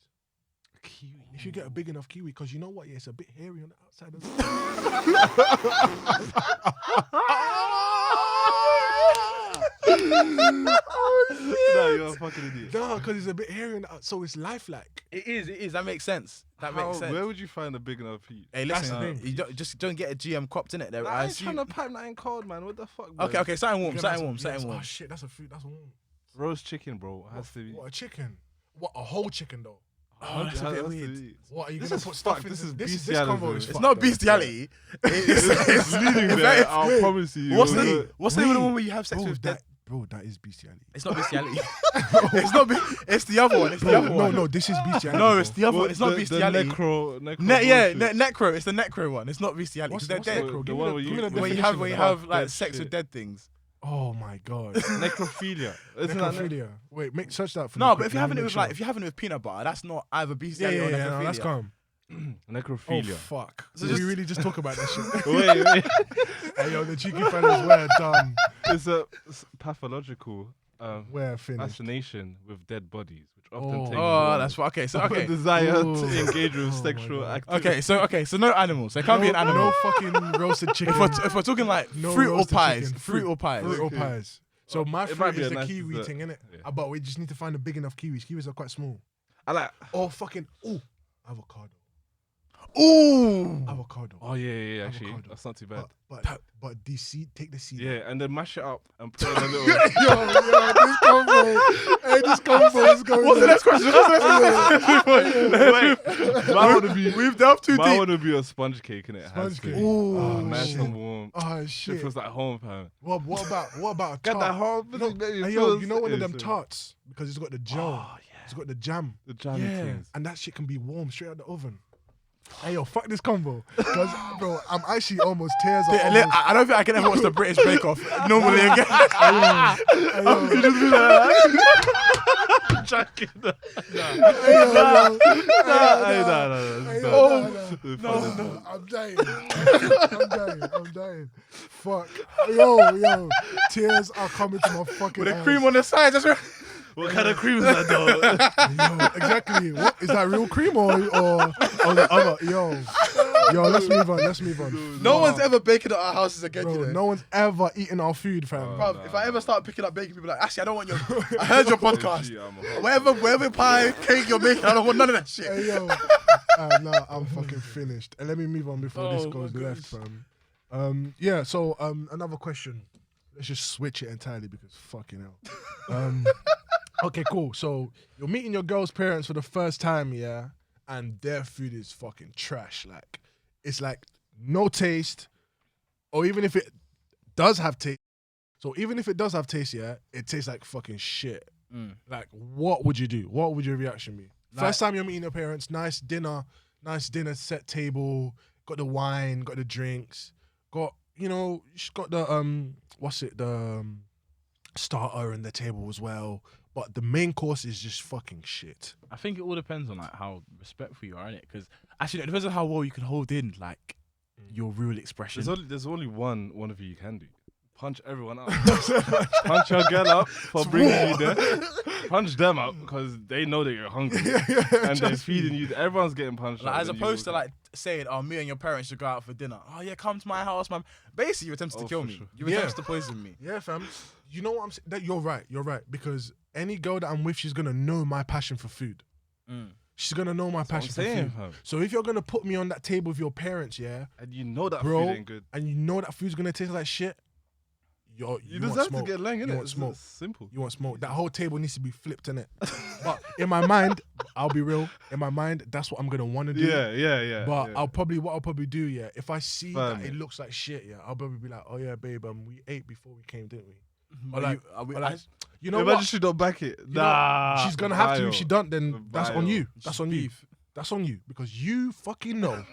If you get a big enough kiwi, because you know what, yeah, it's a bit hairy on the outside of No, you're a fucking idiot. No, because it's a bit hairy on the outside, so it's lifelike. It is. That makes sense. That makes sense. Where would you find a big enough piece? Hey, That's listen, the thing. you don't get a GM cropped in it. There, I ain't trying to pipe nothing cold, man. What the fuck, bro? Okay, something warm, You're gonna something have warm, to- something yes, warm. Oh shit, that's a food. That's warm. Roast chicken, bro. It has to be. What a chicken? What a whole chicken though? Oh, that's a bit It has to weird. be. What are you This gonna is put stuff fucked. in? This is this bestiality. convo is It's It's fucked, not though. bestiality. It's leading if there. that- I'll wait, promise you. What's You're the gonna- what's the name of the one where you have sex Bro, with dead? that is bestiality. It's not bestiality. It's not. It's the other one. It's the other one. No, this is bestiality. No, bro. it's the other one. It's not the bestiality. necro Yeah, bullshit. necro. It's the necro one. It's not bestiality. What's 'cause they're what's dead. necro? The Give one me where the- you- give me the Where you definition have of that. like Dead sex with shit. dead things. Oh my god. necrophilia. Isn't that Necrophilia. Wait, search that for me No, quick, but if you're let having me it make with sure. like if you're having it with peanut butter, that's not either yeah, bestiality yeah, or yeah, necrophilia. no, that's calm. Oh necrophilia? fuck. So So just- we really just talk about that shit. Wait. Hey yo, the cheeky fellas were done. It's a pathological We're finished. fascination with dead bodies, which often take Oh, that's what. Okay, so a okay. desire Ooh. to engage with Oh my sexual God. activity. Okay, so no animals. There can't be an animal. No fucking roasted chicken. If we're talking like No fruit or roasted pies, chicken. fruit or pies. Fruit or Okay. pies. So my It might fruit be is a the nice kiwi dessert. thing, innit? Yeah. But we just need to find a big enough kiwis. Kiwis are quite small. I like. Or fucking avocado. Ooh. Avocado. Oh yeah. Actually, Avocado. that's not too bad. But the seed, take the seed. Yeah, and then mash it up and put it in a little. Yo, this combo. Hey, this combo is going. What's the next question? Wait, mine would be. We've delved too Mine deep. would be a sponge cake, innit? Sponge cake. Ooh. Oh, Nice shit. and warm. Oh It shit. feels like home, fam. What about a Get that tart? home. Hey, yo, you know one of them tarts because it's got the gel. Oh, yeah. It's got the jam, The jam Yeah. things. and that shit can be warm straight out the oven. Hey yo, fuck this combo, cause bro, I'm actually almost tears. Are almost, I don't think I can ever watch the British Bake Off normally again. hey, yo, Jacket. hey, yo, Hey, no, I'm dying. I'm dying. Fuck. Yo, tears are coming to my fucking With the eyes. cream on the sides. That's right. What kind of cream is that, though? Yo, exactly. What is that, real cream or the other? Yo, let's move on. No one's ever baking at our houses again, Bro, you know. no one's ever eaten our food, fam. Bruv, if I ever start picking up baking, people are like, actually, I don't want your. I heard your podcast. Gee, I'm a- Whatever pie, cake you're making, I don't want none of that shit. Hey yo, nah, I'm fucking finished. And let me move on before this Oh, goes my left, fam. Yeah. So another question. Let's just switch it entirely because fucking hell. Okay, cool. So you're meeting your girl's parents for the first time, yeah, and their food is fucking trash. Like it's like no taste, or even if it does have taste. So even if it does have taste, yeah, it tastes like fucking shit. Like, what would you do? What would your reaction be? First time you're meeting your parents, nice dinner, set table, got the wine, got the drinks, got the the starter and the table as well. But the main course is just fucking shit. I think it all depends on like how respectful you are in it, because actually it depends on how well you can hold in like your real expression. There's only one of you can do. Punch everyone up. Punch your girl up for bringing you there. Punch them up because they know that you're hungry and they're feeding you. Everyone's getting punched Like, up. as and you opposed to walk like saying, "Oh, me and your parents should go out for dinner." Oh yeah, come to my house, man. Basically, you attempted to Oh, kill for me. sure. You Yeah. attempted to poison me. Yeah, fam. You know what I'm saying? That you're right. Because any girl that I'm with, she's gonna know my passion for food. She's gonna know my what I'm passion for saying, food. fam. So if you're gonna put me on that table with your parents, yeah, And you know that bro, food ain't good. and you know that food's gonna taste like shit, you want deserve to smoke. get lang, You innit? want smoke. It's simple. You want smoke. That whole table needs to be flipped in it. But in my mind, I'll be real. In my mind, that's what I'm gonna want to do. Yeah. But yeah. what I'll probably do, yeah, if I see that Fam. it looks like shit, yeah, I'll probably be like, oh yeah, babe, we ate before we came, didn't we? But like- are we, or like, I- You know Imagine what? she don't back it. You know, Nah. she's gonna have to. If vile. she don't, then that's on Vile. you. That's on you. That's on you because you fucking know,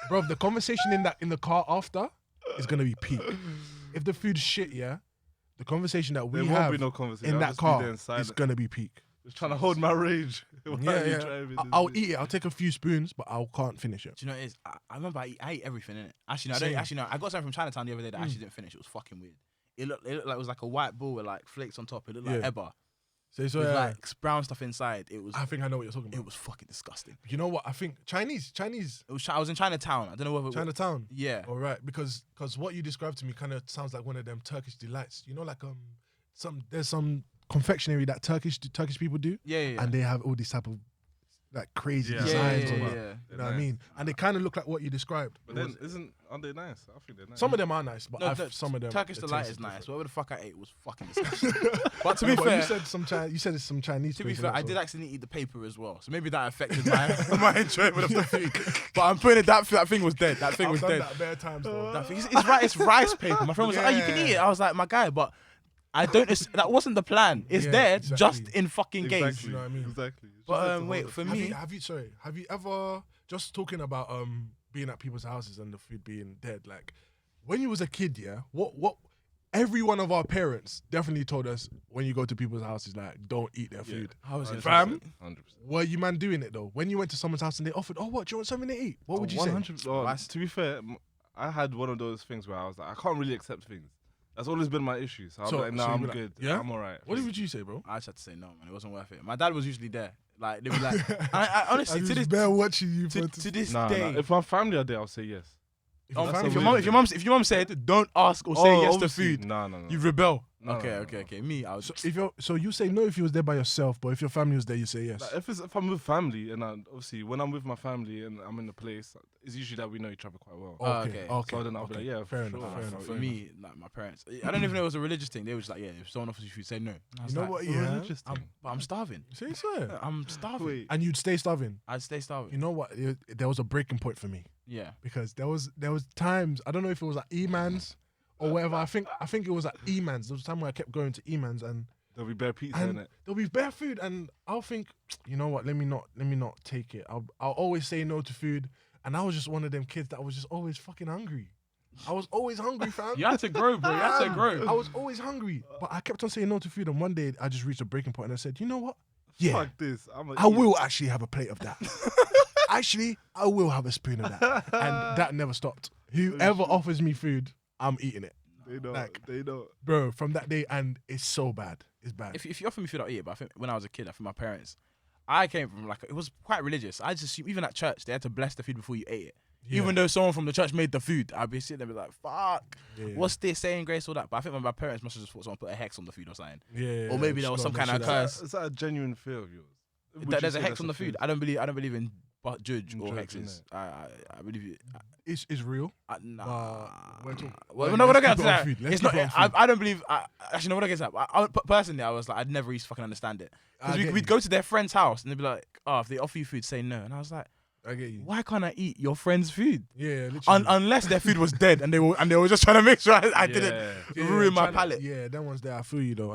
bro. The conversation in the car after is gonna be peak. If the food's shit, yeah, the conversation that we There won't have be no conversation. in I'll that just be there car in is silence. gonna be peak. Just trying to hold my rage. while Yeah, you yeah. driving I'll this eat it. I'll take a few spoons, but I can't finish it. Do you know what it is? I remember I ate everything in it. Actually, no, I Same. don't. Actually, no. I got something from Chinatown the other day that I actually didn't finish. It was fucking weird. It looked like it was like a white ball with like flakes on top. It looked like Yeah. Eba So with like brown stuff inside. It was. I think I know what you're talking about. It was fucking disgusting. You know what? I think Chinese, It was. I was in Chinatown. I don't know whether. Chinatown. Yeah. All right, because what you described to me kind of sounds like one of them Turkish delights. You know, like there's some confectionery that Turkish people do, Yeah. and they have all these type of like crazy Yeah. designs on Yeah. it. You know what I mean? And they kind of look like what you described. But then, aren't they nice? I think they're nice. Some of them are nice, but No, some of them Turkish the delight taste is nice. different. Whatever the fuck I ate was fucking disgusting. But to be But fair, you said it's some Chinese. To be place, fair, innit? I So- did accidentally eat the paper as well, so maybe that affected my enjoyment of the food. But I'm putting it that thing was dead. That thing I've was done dead. that bare times though. That thing, it's rice paper. My friend was like, "Oh, you can eat it." I was like, "My guy," but I don't. That wasn't the plan. It's Yeah, there exactly. just in fucking Exactly. case. You know what I mean? Exactly. It's But, just there to wait, hold for it. me- Have you ever just talking about being at people's houses and the food being dead? Like when you was a kid, yeah. What every one of our parents definitely told us when you go to people's houses, like don't eat their food. I was gonna say Fam, something. 100%. were you man doing it though? When you went to someone's house and they offered, oh, what do you want something to eat? What would you say? 100%. To be fair, I had one of those things where I was like, I can't really accept things. That's always been my issue. So I'm So- like, nah, so you I'm be like, good. yeah? I'm alright. What would you say, bro? I just had to say no, man. It wasn't worth it. My dad was usually there. Like they'd be like, I honestly I to this bear watching you to this Nah, day. nah. If my family are there, I'll say yes. Oh, that's if a your weird mom, thing. if your mom said don't ask or say yes to obviously. food, No. you rebel. No, okay, no, no, okay, no. okay. Me, I was. So you say no if you was there by yourself, but if your family was there, you say yes. Like, if I'm with family, and obviously when I'm with my family and I'm in the place, it's usually that we know each other quite well. okay. Okay. So then I'll be like, yeah, Fair for enough, sure. fair For enough. me, like my parents, I don't even know it was a religious thing. They were just like, yeah, if someone offers you food, say no. And I was You know like, what? It's a Yeah. religious thing. But I'm starving. Say so. I'm starving. Wait. And you'd stay starving. I'd stay starving. You know what? There was a breaking point for me Yeah. because there was times, I don't know if it was at E-Man's or whatever. I think it was at E-Man's. There was a time where I kept going to E-Man's and There'll be bare pizza in it. there'll be bare food, and I'll think, you know what? Let me not take it. I'll always say no to food, and I was just one of them kids that was just always fucking hungry. I was always hungry, fam. You had to grow, bro. You had to I grow. was always hungry, but I kept on saying no to food, and one day I just reached a breaking point, and I said, you know what? Yeah, Fuck this. I will actually have a plate of that. Actually, I will have a spoon of that, and that never stopped. Whoever offers me food, I'm eating it, They know. Like- They know. bro. From that day, and it's so bad. It's bad. If you offer me food, I'll eat it. But I think when I was a kid, I think my parents, I came from like, it was quite religious. I just assume, even at church, they had to bless the food before you ate it. Yeah. Even though someone from the church made the food, I'd be sitting there and be like, fuck, Yeah. what's this, saying grace, all that. But I think my parents must have just thought someone put a hex on the food or something. Yeah, Or maybe there was some kind of curse. Is that a genuine fear of yours? Would you There's a say hex that's on the fear? food. I don't believe in but judge or Judge, hexes. I believe it. It's real. Nah. we're talking- Well, no, we're not let's getting to keep it on that. food. Let's It's not. keep it on food. I don't believe. Actually, no, we're not getting to that. Personally, I was like, I'd never used to fucking understand it. I Because get we'd you. go to their friend's house and they'd be like, oh, if they offer you food, say no. And I was like, I get you. why can't I eat your friend's food? Yeah, literally. Unless their food was dead and they were just trying to make sure I didn't Yeah. ruin my tryna- palate. Yeah, that one's there. I feel you though.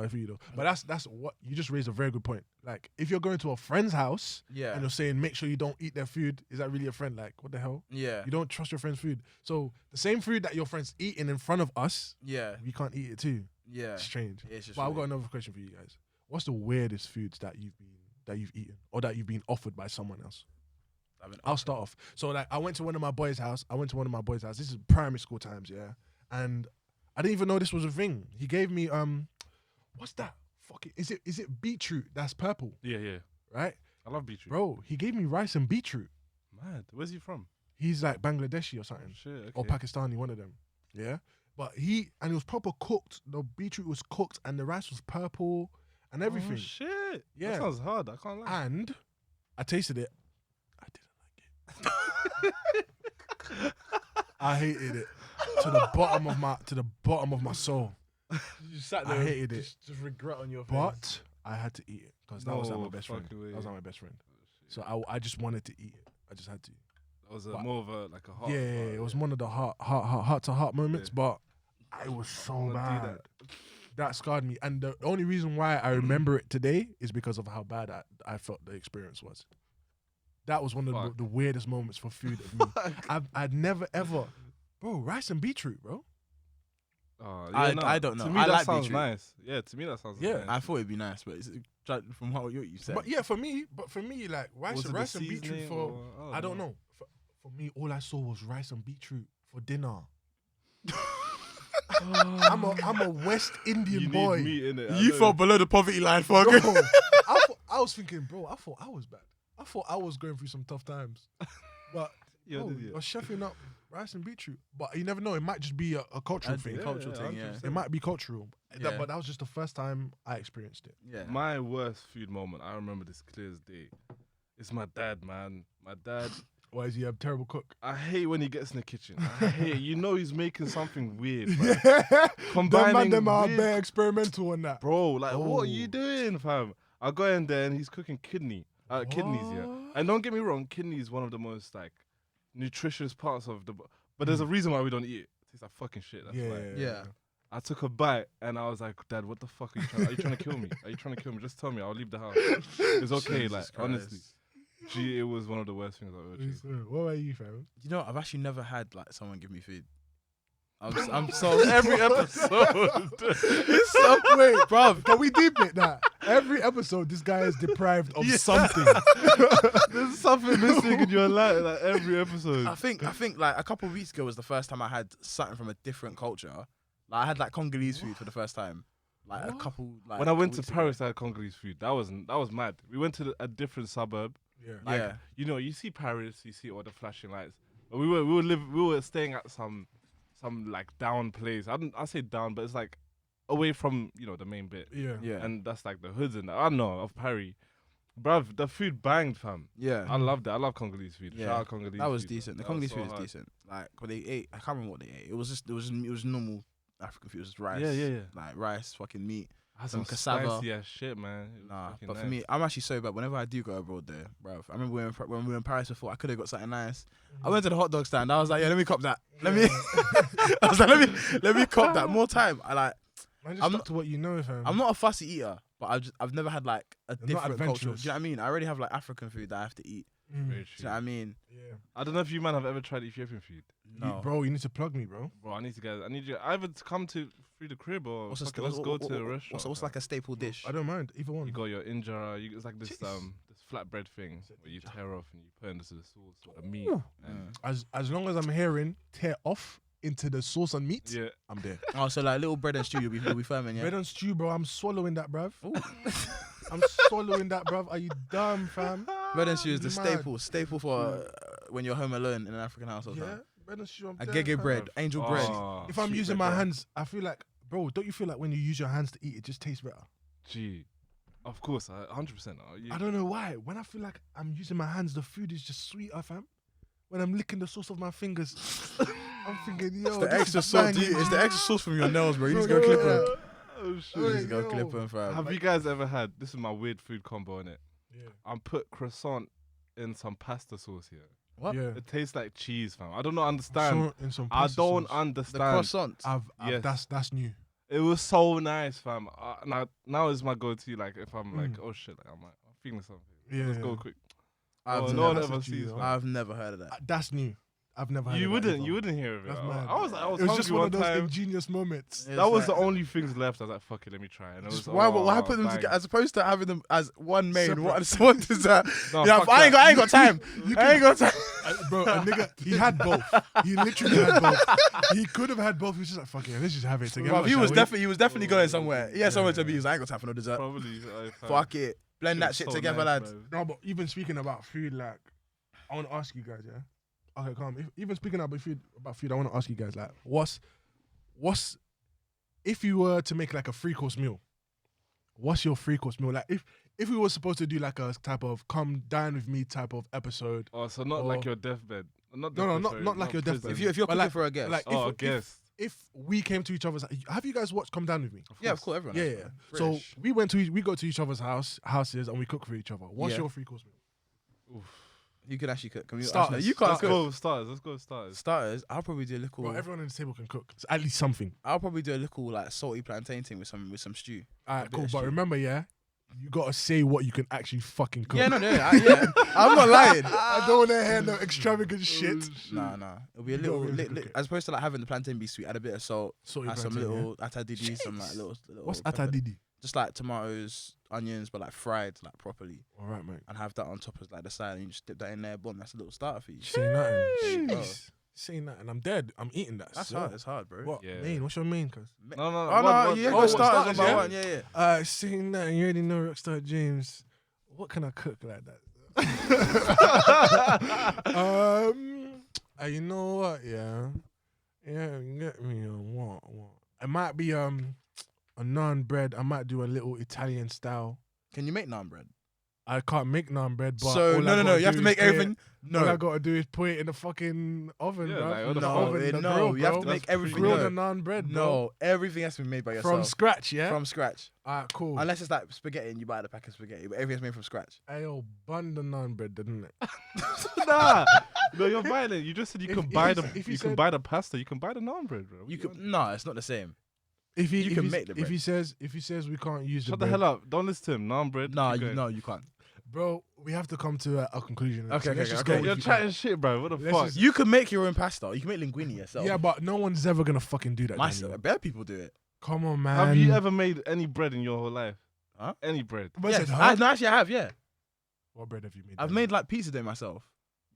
But that's what you just raised a very good point. Like if you're going to a friend's house Yeah. and you're saying make sure you don't eat their food, is that really a friend? Like what the hell? Yeah. You don't trust your friend's food. So the same food that your friend's eating in front of us, Yeah. we can't eat it too. Yeah. Strange. It's just But I've got weird. another question for you guys. What's the weirdest foods that you've eaten or that you've been offered by someone else? I'll start off. So like I went to one of my boys' house. This is primary school times, yeah. And I didn't even know this was a thing. He gave me what's that? Fuck it. Is it beetroot that's purple? Yeah. Right? I love beetroot. Bro, he gave me rice and beetroot. Mad. Where's he from? He's like Bangladeshi or something. Shit. Okay. Or Pakistani, one of them. Yeah. But it was proper cooked. The beetroot was cooked and the rice was purple and everything. Oh, shit. Yeah. That sounds hard. I can't lie. And I tasted it. I didn't like it. I hated it to the bottom of my soul. You sat I hated it. Just regret on your face. But I had to eat it because that was like my No best friend. fucking way. That was like my best friend. So I just wanted to eat it. I just had to. That was But- more of a like a heart. Yeah, it was one of the heart to heart moments, but it was so wanna do bad. That scarred me, and the only reason why I remember it today is because of how bad I felt the experience was. That was one of Fuck. the weirdest moments for food of me. I'd never ever, bro, rice and beetroot, bro. I don't know. To me, I that like sounds beetroot. nice. Yeah, to me that sounds Yeah. nice. I thought it'd be nice, but it's, from what you said. But yeah, for me, like Was it the rice and beetroot seasoning for or- I don't know. For me, all I saw was rice and beetroot for dinner. I'm a West Indian You boy. need meat in it. you fell below the poverty line, fuck. Bro, I was thinking, bro, I thought I was bad. I thought I was going through some tough times. But Yeah, bro, did you? you're chefing up rice and beetroot. But you never know. It might just be a cultural thing. Cultural thing, yeah. 100%. It might be cultural. Yeah. But that was just the first time I experienced it. Yeah. My worst food moment, I remember this clear as day. It's my dad, man. My dad, Why is he a terrible cook? I hate when he gets in the kitchen. I hate it. You know he's making something weird, bro. Combining them are weird- bare experimental on that. Bro, like, what are you Oh. doing, fam? I go in there and he's cooking kidneys, yeah. And don't get me wrong, kidney is one of the most, like, nutritious parts of the... But there's a reason why we don't eat it. It tastes like fucking shit, that's why. Yeah. I took a bite and I was like, Dad, what the fuck are you trying? Are you trying to kill me? Are you trying to kill me? Just tell me. I'll leave the house. It's okay, Jesus like Christ. honestly. Gee, it was one of the worst things I've ever achieved. What about you, fam? You know, I've actually never had like someone give me food. I'm so every episode. It's so wait, bruv. Can we deep it that every episode this guy is deprived of something? There's something missing in your life, like every episode. I think like a couple of weeks ago was the first time I had something from a different culture Like I had like Congolese food for the first time. Like a couple. Like When I went to weeks Paris, ago. I had Congolese food. That was mad. We went to a different suburb. Yeah. Like, Yeah. you know, you see Paris, you see all the flashing lights. But we were staying at some like down place. I say down, but it's like away from, you know, the main bit. Yeah. Yeah. And that's like the hoods and that. I don't know, of Paris. Bruv, the food banged, fam. Yeah. I loved it. I love Congolese food. Yeah. Shout out Congolese That was food, decent. The man. That was Congolese food so is hard. decent. Like what they ate, I can't remember what they ate. It was normal African food. It was just rice. Yeah. Like rice, fucking meat. Had Some some cassava. spicy ass shit, man. It was Nah, fucking but for nice. me, I'm actually so bad. Whenever I do go abroad there, bruv. I remember when we were in Paris before, I could have got something nice. I went to the hot dog stand. I was like, yeah, let me cop that. Let me. I was like, let me cop that. More time. Man, just I'm stuck to what you know, fam. I'm not a fussy eater, but I've never had like a not different culture. Do adventurous. you know what I mean? I already have like African food that I have to eat. Mm. Very Do you true. know what I mean? Yeah. I don't know if you man have ever tried Ethiopian food. No. Bro, you need to plug me, bro. Bro, I need you either to come through the crib or What's a fucking sta- let's go to a restaurant. What's like a staple dish? I don't mind either one. You got your injera. It's like this Jeez. this flatbread thing where you tear off and you put into the sauce or the meat. Ooh. And As long as I'm hearing tear off into the sauce and meat, yeah, I'm there. Oh, so like little bread and stew, you'll be firming, yeah. Bread and stew, bro. I'm swallowing that, bruv. Ooh. I'm swallowing that, bruv. Are you dumb, fam? Bread and stew is the Mad. staple for when you're home alone in an African household. Yeah, fam. bread and stew. I'm A there, gege fam. bread, angel bread. Oh, If I'm sweet using bread, my yeah. hands, I feel like, bro. Don't you feel like when you use your hands to eat, it just tastes better? gee, of course, 100%. I don't know why. When I feel like I'm using my hands, the food is just sweeter, fam. When I'm licking the sauce of my fingers, I'm thinking, yo, It's the this extra is sauce. banging. It's the extra sauce from your nails, bro. You need to Bro, go clip yeah. them. Oh You shit. need to Hey, go yo. clip them, fam. Have you guys ever had? This is my weird food combo in it. Yeah. I'm put croissant in some pasta sauce here. What? Yeah. It tastes like cheese, fam. I don't understand. In some I pasta don't sauce. The understand. croissant. Yes. That's new. It was so nice, fam. Now is my go-to. Like if I'm like, Mm. oh shit, like, I'm feeling something. Yeah, Let's yeah. go quick. I've, Oh, never, no one that's ever a G, sees though. that. I've never heard of that. That's new. I've never. Heard You of that wouldn't. either. You wouldn't hear of it. That's I mad. was It was hungry just one one of those time. ingenious moments. It's That was like- the only things left. I was like, fuck it, let me try. And it was Why put them bang. together as opposed to having them as one main? Separate. What is that? No, Yeah, fuck I ain't that. got time. I ain't got time. Bro, a nigga, he had both. He literally had both. He could have had both. He was just like, fuck it, let's just have it together. Well, he shall was we? definitely going somewhere. He had somewhere to be. He was like, I ain't got time for no dessert. Probably. Fuck it. Blend that shit together, lads. No, but even speaking about food, like, I want to ask you guys, yeah? Okay, calm. Even speaking about food, I want to ask you guys, like, what's, if you were to make like a 3-course meal, what's your 3-course meal? Like, if we were supposed to do like a type of come dine with me type of episode. Oh, so not Or- like your deathbed. Not No, deathbed, sorry, not like your deathbed. prison. If you're But cooking like- for a guest. Like, Oh, I if, guess. if we came to each other's, have you guys watched Come Down With Me? yeah, of course, everyone. Yeah, has, yeah. man. So British. we go to each other's houses and we cook for each other. What's Yeah. your 3-course meal? You can actually cook. Can we, Starters. actually, you can't Let's cook. go with starters. Let's go with starters. Starters, I'll probably do a little. Bro, everyone on the table can cook. It's at least something. I'll probably do a little like salty plantain thing with some stew. Alright, bit cool. of But stew. remember, yeah, you gotta say what you can actually fucking cook. Yeah, no, yeah. I'm not lying. I don't want to hear no extravagant shit. Nah. It'll be a You little, gotta be able to cook it. as opposed to like having the plantain be sweet, add a bit of salt, Salty add some plantain, little atadidi, some like little. What's pepper. atadidi? Just like tomatoes, onions, but like fried like properly, All right, mate. and have that on top as like the side, and you just dip that in there. Boom, that's a little starter for you. Say nothing. Jeez. Jeez. Say nothing. I'm dead. I'm eating that. That's so. hard. It's hard, bro. What Yeah. main? What's your main? Cause No. Oh no, you ain't got starters one by one. Yeah. say nothing. You already know Rockstar James. What can I cook like that? You know what? Yeah, you get me on what? It might be a naan bread. I might do a little Italian style. Can you make naan bread? I can't make naan bread, but So all I no. gotta You have do to is make put it- everything. All I No, gotta do is put it in the fucking oven, Yeah, bro. like, what the The fuck? oven, the no. grill, You have bro. to make everything. grill No. the naan bread, bro. No, everything has to be made by yourself From scratch, yeah. from scratch. Alright, cool. Unless it's like spaghetti and you buy the pack of spaghetti, but everything's made from scratch. Ayo, bun the naan bread, didn't it? Nah. No, you're violent. You just said you If- can if buy he the said- if he you can said- buy the pasta. You can buy the naan bread, bro. You could no, it's not the same. If he You if can he's- make the bread. if he says we can't use Shut the the bread, hell up. Don't listen to him. Naan bread. No, keep you going. no, you can't. bro, we have to come to a conclusion. Okay, So let's okay, just okay. go with You're you. chatting shit, bro. What the Let's fuck? just- You can make your own pasta. You can make linguine yourself. Yeah, but no one's ever gonna fucking do that. myself. Daniel. Bare people do it. Come on, man. Have you ever made any bread in your whole life? Huh? Any bread? What's Yes, it, huh? no, actually, I have. Yeah, What bread have you made? I've Daniel? made like pizza dough myself.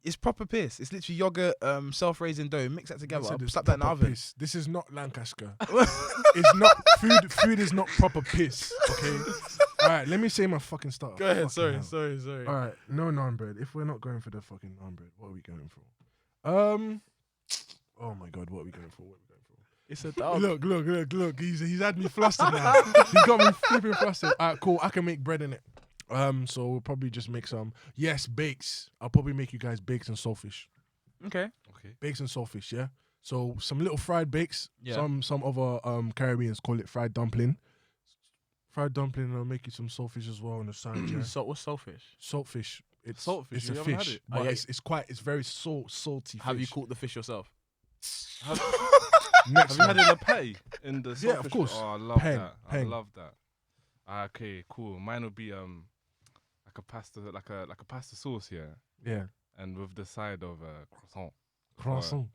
It's proper piss. It's literally yogurt, self-raising dough. Mix that together. Said it's Slap that in the proper oven. piss. This is not Lancaster. It's not food. Food is not proper piss. Okay. All right. Let me say my fucking start. Go ahead. Fucking Sorry. hell. All right. No naan bread. If we're not going for the fucking naan bread, what are we going for? Oh my god. What are we going for? It's a dog. Look. He's had me flustered now. He's got me flipping flustered. All right. Cool. I can make bread in it. So we'll probably just make some. Yes, bakes. I'll probably make you guys bakes and saltfish. Okay. Bakes and saltfish, yeah. So some little fried bakes. Yeah. Some other Caribbeans call it fried dumpling. Fried dumpling, and I'll make you some saltfish as well on the side, yeah. So what's saltfish? Saltfish. It's Saltfish, It's you a haven't had fish, it? but Oh, yeah. it's very salty. Have you fish. caught the fish yourself? Next Have you had one. it in a patty in the Yeah, of saltfish? course. Oh, I love Peng, that. peng. I love that. Okay, cool. Mine would be like a pasta sauce, yeah, Yeah. and with the side of croissant. Croissant.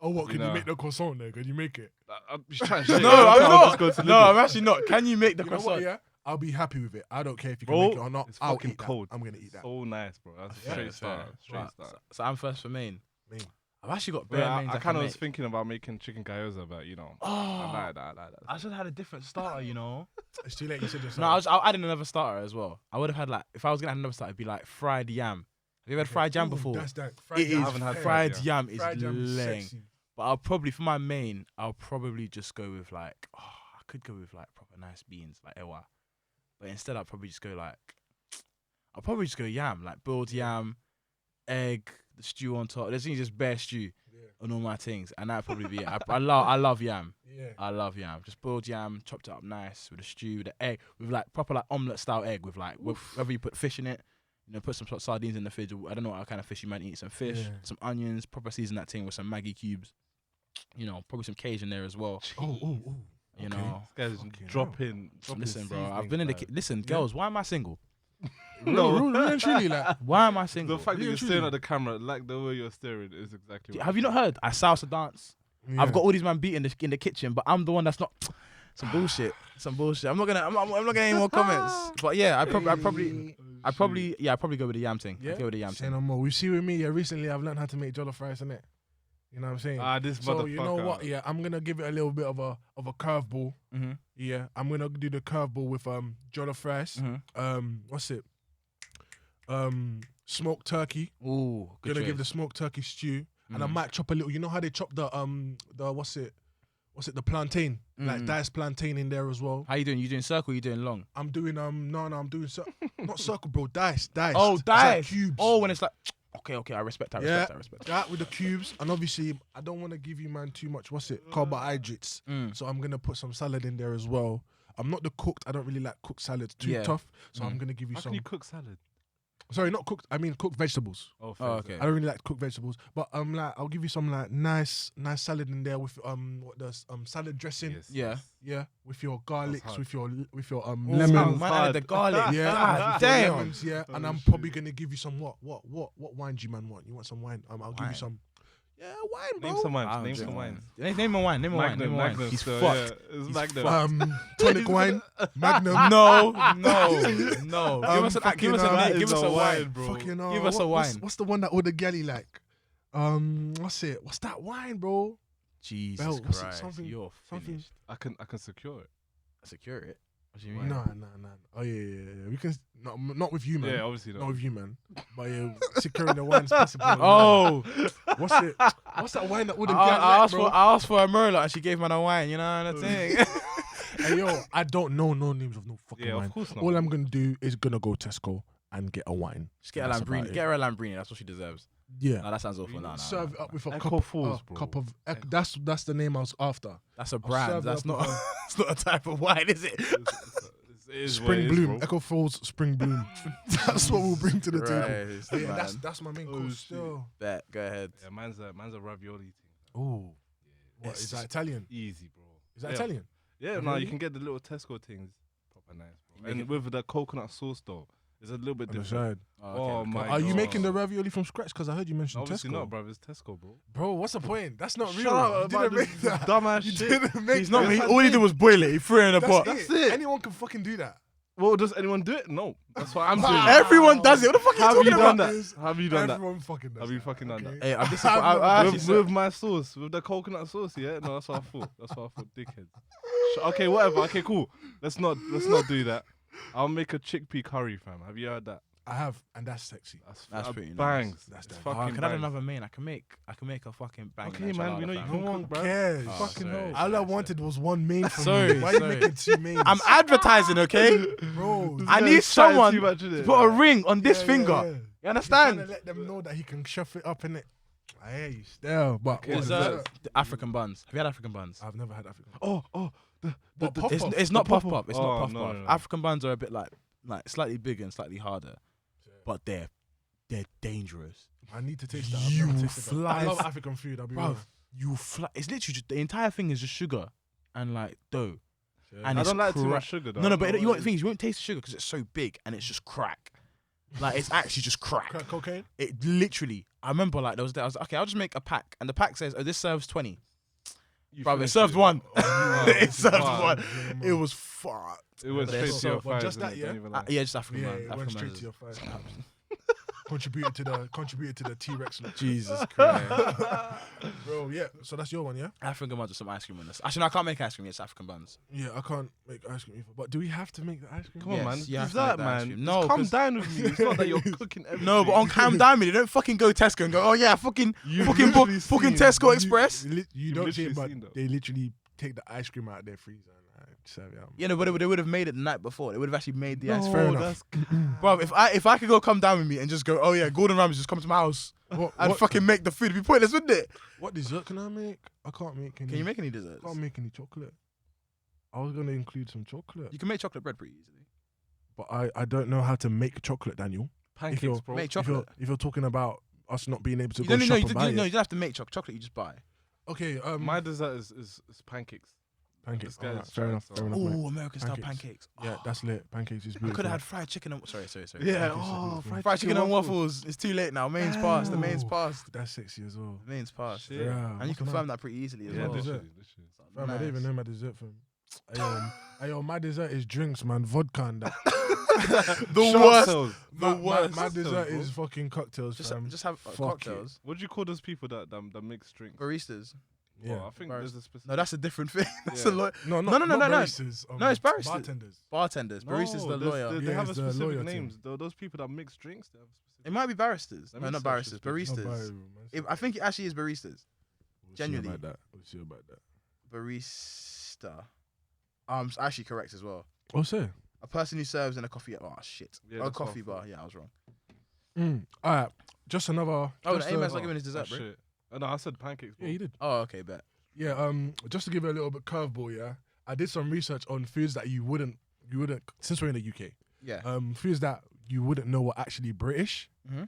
Oh, what? You Can you know. make the croissant there? Can you make it? I'm just trying to No, say, I'm I'll just go not. to No, Lidl. I'm actually not. Can you make the You know what, croissant? yeah? I'll be happy with it. I don't care if you can Bro, make it or not. it's I'll fucking eat that. cold. I'm going to eat that. So nice, bro. That's a Yeah, straight Fair. start. Straight Right, start. So I'm first for main. Main. I've actually got Yeah, bare mains I I kind can of was make. thinking about making chicken gyoza, but you know, I like that. I should have had a different starter, you know. It's too late. You said No, I'll add in another starter as well. I would have had like, if I was gonna add another starter, it'd be like fried yam. Have you ever had fried yam before? That's that. It is I haven't had fried fried yam is Fried jam is laying. sexy. But I'll probably for my main, I'll probably just go with like, I could go with like proper nice beans like ewa, but instead I'll probably just go yam, like boiled yam, egg, the stew on top. There's just bare stew on all my things, and that'd probably be it. I love yam. Yeah. I love yam. Just boiled yam, chopped it up nice with a stew, with the egg, with like proper like omelette style egg, with like whether you put fish in it, you know, put some sardines in the fridge. I don't know what kind of fish you might eat. Some fish, Yeah. some onions, proper season that thing with some Maggi cubes. You know, probably some Cajun there as well. Oh. You Okay. know, This guy's Fucking dropping. listen, bro. I've seasonings, been in the man. listen, girls. Why am I single? No, really and truly, like. Why am I single? The fact that Really you're and staring truly. at the camera, like the way you're staring, is exactly. What Have you not heard? I salsa dance. Yeah. I've got all these man beat in the kitchen, but I'm the one that's not. Some bullshit. I'm not gonna get any more comments. But yeah, I probably go with the yam thing. Yeah. I'd go with the yam Say thing. no more. We see with me. Yeah, recently I've learned how to make jollof rice, innit? You know what I'm saying? This So motherfucker. you know what? Yeah, I'm gonna give it a little bit of a curveball. Mhm. Yeah, I'm gonna do the curveball with jollof rice. Mhm. What's it? Smoked turkey. Ooh, good Gonna give the choice. smoked turkey stew, and I Mhm. might chop a little. You know how they chop the what's it? The plantain, like Mhm. diced plantain in there as well. How you doing? You doing circle? Or you doing long? I'm doing no, I'm doing not circle, bro. Diced. Oh, It's like diced. cubes. Oh, when it's like, okay, I respect. Yeah. That with the cubes, and obviously I don't want to give you man too much. Carbohydrates. Mm. So I'm gonna put some salad in there as well. I'm not the cooked. I don't really like cooked salads. Too Yeah. tough. So Mm. I'm gonna give you How some. can you cook salad? Sorry, not cooked. I mean cooked vegetables. Oh, Oh, okay. I don't really like cooked vegetables, but I'll give you some like nice salad in there with salad dressing. Yes, Yeah. yes. Yeah, with your garlics, hard. with your Lemon. lemon. Man added the garlic. Yeah, God with your damn. lemons, yeah. Oh, And I'm shit. probably gonna give you some what wine do you man want? You want some wine? I'll give Wine. you some. Yeah, wine, bro. Name some I wine. don't Name drink some wine. wine. Name a wine. Name a wine. Name a wine. Magnum. He's still, fucked. Yeah, it's He's Magnum. Tonic wine, Magnum. No. Give us fucking, a is a wine, wine, bro. Fucking, Give us a wine. What's the one that all the galley like? What's it? What's that wine, bro? Jesus Bell, what's it? Christ. Something- You're something- finished. I can secure it. Secure it. What do you mean? No. Oh yeah. We can not with you, man. Yeah, obviously Not not. with you, man. But yeah, securing the wine's possible. Oh, What's it? What's that wine that all the I gal like, asked bro? I asked for a Merlot and she gave man a wine. You know what I'm saying? Hey yo, I don't know no names of no fucking Yeah, wine. of course not. All I'm gonna do is gonna go Tesco and get a wine. Just get a That's about Lambrini. it. Get her a Lambrini. That's what she deserves. Yeah. No, that sounds awful. No. Serve it up with a Echo cup, Falls, bro. cup of. That's the name I was after. That's a serve brand. it That's up not. with It's not a type of wine, is it? It is what Spring it is, Bloom, bro. Echo Falls Spring Bloom. That's what we'll bring to the table. Christ, But yeah, man. that's my main Oh, course shit. still. Bet. Go ahead. Yeah, man's a ravioli thing. Oh, what It's is that Italian? Easy, bro. Is that Yeah. Italian? Yeah, no, you can get the little Tesco things. Proper nice, bro. Make And it- with the coconut sauce though, it's a little bit On the different. side. Oh, my Are you God. making the ravioli from scratch? Because I heard you mention Obviously Tesco. not, bro. It's Tesco, bro. Bro, what's the point? That's not real. Shut up You about didn't make this that. dumbass You shit. didn't make He's not. that. All he did was boil it. He threw it in a pot. That's it. Anyone can fucking do that. Well, does anyone do it? No. That's what I'm doing. Everyone does it. What the fuck are you Have you talking done about? that? Have you done that? Everyone fucking does. Have you fucking done that? Hey, I actually With my sauce, with the coconut sauce, yeah. No, that's what I thought. Dickhead. Okay, whatever. Okay, cool. Let's not do that. I'll make a chickpea curry, fam. Have you heard that? I have, and that's sexy. That's pretty bangs. nice. That's That's fucking Can I add bangs. another main? I can make a fucking bang. Okay, man. We know you fam. come on, Who bro. cares? Oh, Fucking sorry. hell. All I wanted was one main from Sorry, you. Why are you sorry. making 2 mains? I'm advertising, okay? bro. I This need guy's trying someone too much, to innit? put a ring on this Yeah, finger. yeah. You He's trying understand? to let them know that he can shove it up in it. I hear you still, but Okay, what's Dessert. that? The African buns. Have you had African buns? I've never had African. Oh, What, pop It's, up? it's not The puff pop-up. puff. It's Oh, not puff no, puff. no, no. African buns are a bit like slightly bigger and slightly harder, but they're dangerous. I need to taste that. You I've never tasted that. fly I love f- African food. I'll be Bro, real. you fly. It's literally just the entire thing is just sugar and like dough. And I it's don't like too cra- much sugar, though. No, I but don't you know know what the it thing is, you won't taste the sugar because it's so big and it's just crack. Like it's actually just crack. Crack cocaine. It literally. I remember like I was like, okay, I'll just make a pack, and the pack says, oh, this serves 20. You Bro, it finished served one. Oh, It served wow. one. It was fucked. It went But straight it's to your so- but thighs. just that, innit? yeah? Don't even lie. Yeah, just African Yeah, man. it went African straight man to your is- face. contributed to the T-Rex look. Jesus Christ. Bro, yeah. So that's your one, yeah? African buns with some ice cream on this. Actually, no, I can't make ice cream. It's African buns. Yeah, I can't make ice cream either. But do we have to make the ice cream? Come on, Yes, man. you have Use to make that, the ice man. cream. Just No, calm 'cause- down with me. It's not that you're cooking everything. No, but on Calm Down Me, they don't fucking go Tesco and go, oh yeah, fucking You've fucking book, literally fucking seen- Tesco Express. You You've don't see it, literally but seen that. they literally take the ice cream out of their freezer and serve it out. Yeah, no, but they would have made it the night before. They would have actually made the ice Fair cream. enough. Bro, if I could go Come Down With Me and just go, oh yeah, Gordon Ramsay just come to my house What, and what, fucking make the food, it'd be pointless, wouldn't it? what dessert can I make? I can't make any. Can you make any desserts? I can't make any chocolate. I was gonna include some chocolate, You can make chocolate bread pretty easily. but I don't know how to make chocolate, Daniel. Pancakes, you're- bro. Make If you're, chocolate. if you're talking about us not being able to You go don't, shop you and buy don't it. have to make chocolate. Chocolate you just buy. Okay, My dessert is pancakes. pancakes. this guy Alright, is fair trying enough. to Fair sell- enough. mate. Oh, American style Pancakes. pancakes. Yeah, that's lit. Pancakes is I beautiful. could have had fried chicken. Sorry. Yeah. Pancakes is beautiful. Fried chicken and waffles. It's too late now. Main's passed. The main's Ooh. passed. That's sexy as well. The main's passed. Shit. Yeah, And you what's confirm my- that pretty easily as Yeah, well. dessert. literally. Fam, I don't even Nice. know my dessert, fam. Ayo, my dessert is drinks, man. Vodka and that. The Shot worst. cells. The worst. My dessert bro. is fucking cocktails, fam. Just have Fuck cocktails. What do you call those people that mix drinks? Baristas. Yeah. Well, I think there's a specific. No, that's a different thing. That's Yeah. a lot. No, No, not no. baristas. No, it's baristas. Bartenders. Bartenders. Baristas, the there's- lawyer. They Yeah, have a it's the specific lawyer names. Those people that mix drinks, they have a specific. It might be baristas. Let No, me not search baristas. this, please. Not Baristas. bar- I think it actually is baristas. We'll see genuinely. about that. We'll see about that. Barista. It's actually correct as well. Oh, say. A person who serves in a coffee. Oh shit. Yeah, Oh, that's what I coffee thought. bar. Yeah, I was wrong. All right. Just another. Oh, just the Amos a- not giving his dessert, Oh, bro. shit. No, I said pancakes. Yeah, Bro. you did. Oh, okay, bet. Yeah. Just to give you a little bit curveball. Yeah. I did some research on foods that you wouldn't. Since we're in the UK. Yeah. Foods that you wouldn't know were actually British. Mhm.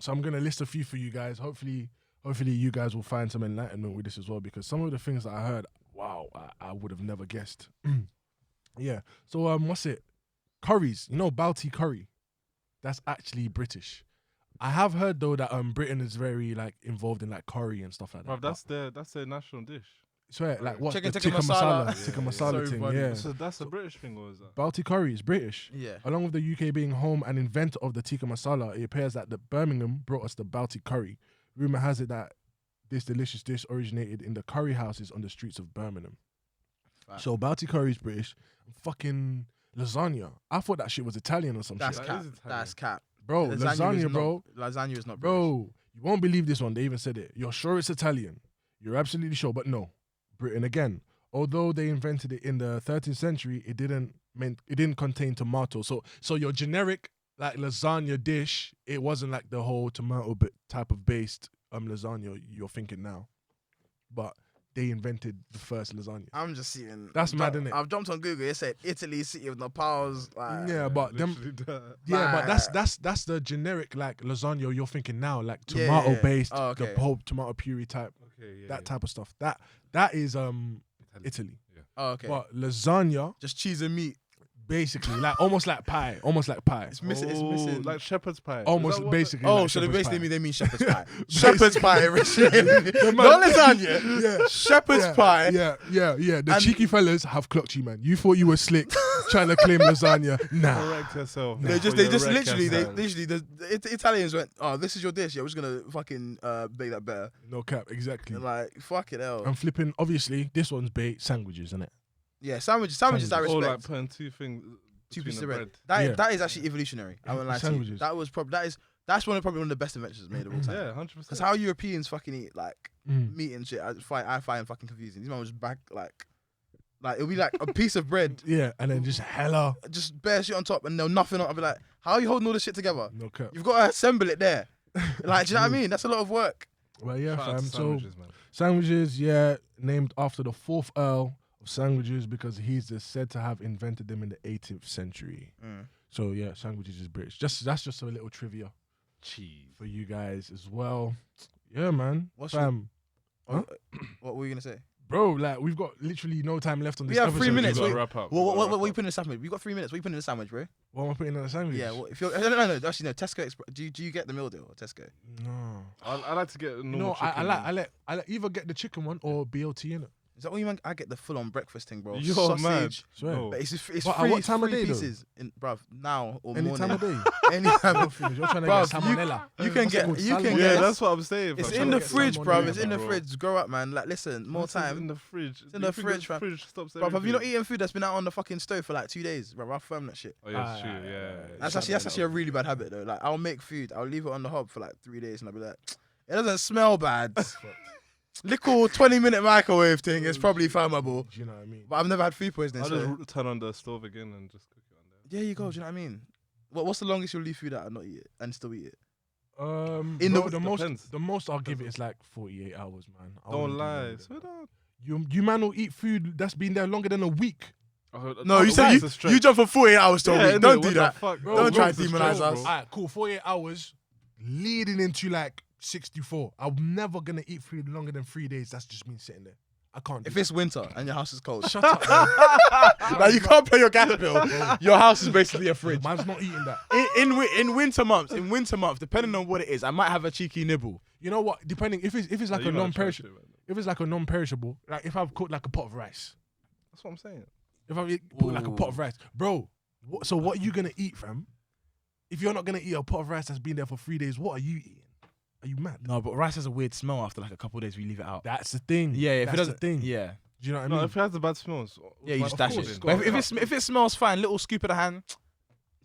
So I'm gonna list a few for you guys. Hopefully you guys will find some enlightenment with this as well, because some of the things that I heard, wow, I would have never guessed. Yeah. So what's it? Curries. You know, Balti curry. That's actually British. I have heard though that Britain is very like involved in like curry and stuff like that. Bruv, that's their national dish. Swear, like what? Chicken the tikka masala. tikka Yeah, masala so thing. funny. Yeah. So that's a British thing, or is that? Balti curry is British. Yeah. Along with the UK being home and inventor of the tikka masala, it appears that the Birmingham brought us the Balti curry. Rumor has it that this delicious dish originated in the curry houses on the streets of Birmingham. Fact. So Balti curry is British. Fucking lasagna. I thought that shit was Italian or some That's shit. That cap. is Italian. That's cap. Bro, is lasagna, bro. Not, lasagna is not British. Bro, you won't believe this one. They even said it. You're sure it's Italian. You're absolutely sure, but no. Britain again. Although they invented it in the 13th century, it didn't contain tomato. So your generic like lasagna dish, it wasn't like the whole tomato type of based lasagna you're thinking now. But they invented the first lasagna. I'm just seeing. That's mad, innit? I've jumped on Google. It said Italy, city of Naples. Like, Yeah, but them Literally that. yeah, but Like- that's the generic like lasagna you're thinking now, like Yeah, tomato yeah. based, Oh, the okay. whole tomato puree type, Okay, yeah. that type of stuff. That is Italy. Oh, okay. But lasagna, Just cheese and meat. basically, like almost like pie. It's missing. It's Oh, missing. like shepherd's pie. Is Almost that what basically. Oh, like so they shepherd's basically pie. they mean shepherd's pie. Shepherd's pie, Richard. man- Not lasagna. Yeah. Shepherd's Yeah, pie. yeah. The And- cheeky fellas have clocked you, man. You thought you were slick. trying to claim lasagna. Nah. Correct yourself. They just before you wreck literally yourself. the Italians went, oh, this is your dish. Yeah, we're just gonna fucking make that better. No cap, exactly. And like, fuck it, hell. I'm flipping. Obviously, this one's bait sandwiches, isn't it? Yeah, sandwiches I Or respect. like putting two things. Two between pieces the of bread. bread. Yeah. That is actually evolutionary. I won't lie to you. Sandwiches. That was probably that's probably one of the best inventions made of all time. Yeah, 100%. Because how Europeans fucking eat like Mm. meat and shit, I find fucking confusing. These man was back like it'll be like a piece of bread, Yeah, and then just hella. just bare shit on top, and no nothing on. I'll be like, how are you holding all this shit together? No cap. You've got to assemble it there. Like, do you know what I mean? That's a lot of work. Well, yeah, Shout out fam. to So sandwiches, man. sandwiches, yeah, named after the 4th Earl of sandwiches because he's said to have invented them in the 18th century. So yeah, sandwiches is British. That's just a little trivia Cheese. for you guys as well. Yeah, man. What's Fam, Huh? What were you gonna say? bro, like we've got literally no time left on We this have episode. 3 minutes. We Wait, gotta wrap up. What are you putting in the sandwich? We got 3 minutes. What are you putting in the sandwich, bro? What am I putting in the sandwich? Yeah. If you're no. Actually, no. Tesco. Do you get the meal deal or Tesco? No. I like to get a normal No, chicken. I like either get the chicken one or BLT in it. Is that what you mean? I get the full on breakfast thing, bro. You're Sausage. mad. Swear. No. But it's But at free, what time of free day, though? pieces, bruv. Now or Any morning. time of day. Any time of You're trying to Bruv, get salmonella. you can What's it get- called? you can Salmonella? get- Yeah, that's what I'm saying. It's fam. in the get fridge, salmonella, bruv. It's in the bro. fridge. Grow up, man. Like, listen, more What's in time. the fridge. in the fridge, fam. Fridge stops Bruv, have you not everything? eaten food that's been out on the fucking stove for like 2 days? Bruv, I'll firm that shit. Oh yeah, it's true. Yeah. That's actually a really bad habit though. Like, I'll make food, I'll leave it on the hob for like 3 days, and I'll be like, it doesn't smell bad. Little 20-minute microwave thing is probably flammable. Do you know what I mean? But I've never had food poisoning. I'll So just turn on the stove again and just cook it on there. there you go. Do you know what I mean? What's the longest you'll leave food out and not eat it and still eat it? In the- the most I'll give it is like 48 hours, man. I Don't wouldn't do lie. longer than Swear that. down. You man will eat food that's been there longer than a week. No, you said you jump from 48 hours to a week. Don't do that. Don't try to demonize us. Alright, cool. 48 hours leading into like 64. I'm never gonna eat food longer than 3 days. That's just me sitting there. I can't. Do If it's winter and your house is cold, shut up, man. like you can't pay your gas bill. Your house is basically a fridge. Man's not eating that. In winter months, depending on what it is, I might have a cheeky nibble. You know what? Depending if it's like a non-perishable, if it's like a non-perishable, like if I've cooked like a pot of rice, That's what I'm saying. if I put like a pot of rice, bro. So what are you gonna eat, fam? If you're not gonna eat a pot of rice that's been there for 3 days, what are you eating? Are you mad? No, but rice has a weird smell after like a couple of days we leave it out. That's the thing. Yeah, if that's it doesn't, the thing. yeah, Do you know what I No, mean? if it has a bad smell, yeah, you just Of dash course, it. got But it. if it smells fine, little scoop of the hand,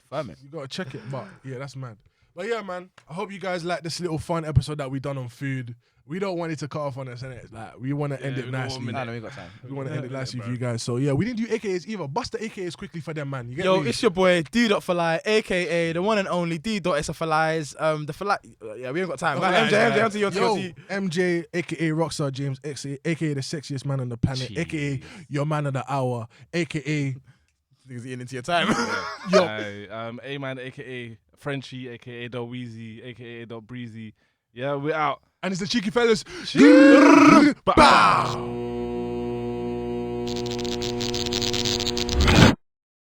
firm it. You gotta check it, but yeah, that's mad. But yeah, man, I hope you guys like this little fun episode that we done on food. We don't want it to cut off on us, innit? Like we want to end it we got 1 nicely. minute. No, we got time. We want to end it nicely bro. for you guys. So yeah, we didn't do AKAs either. Bust the AKAs quickly for them, man. You get Yo, me? it's your boy D.Fly, aka the one and only D.Flies. The Fly. Yeah, we ain't got time. Flies, MJ, onto your Yo, TLT. MJ, aka Rockstar James, aka the sexiest man on the planet, aka your man of the hour, aka Niggas eating into your time. yo. A-Man, a.k.a. Frenchie, a.k.a. Dot Wheezy, a.k.a. Dot Breezy. Yeah, we're out. And it's the cheeky fellas. Bow.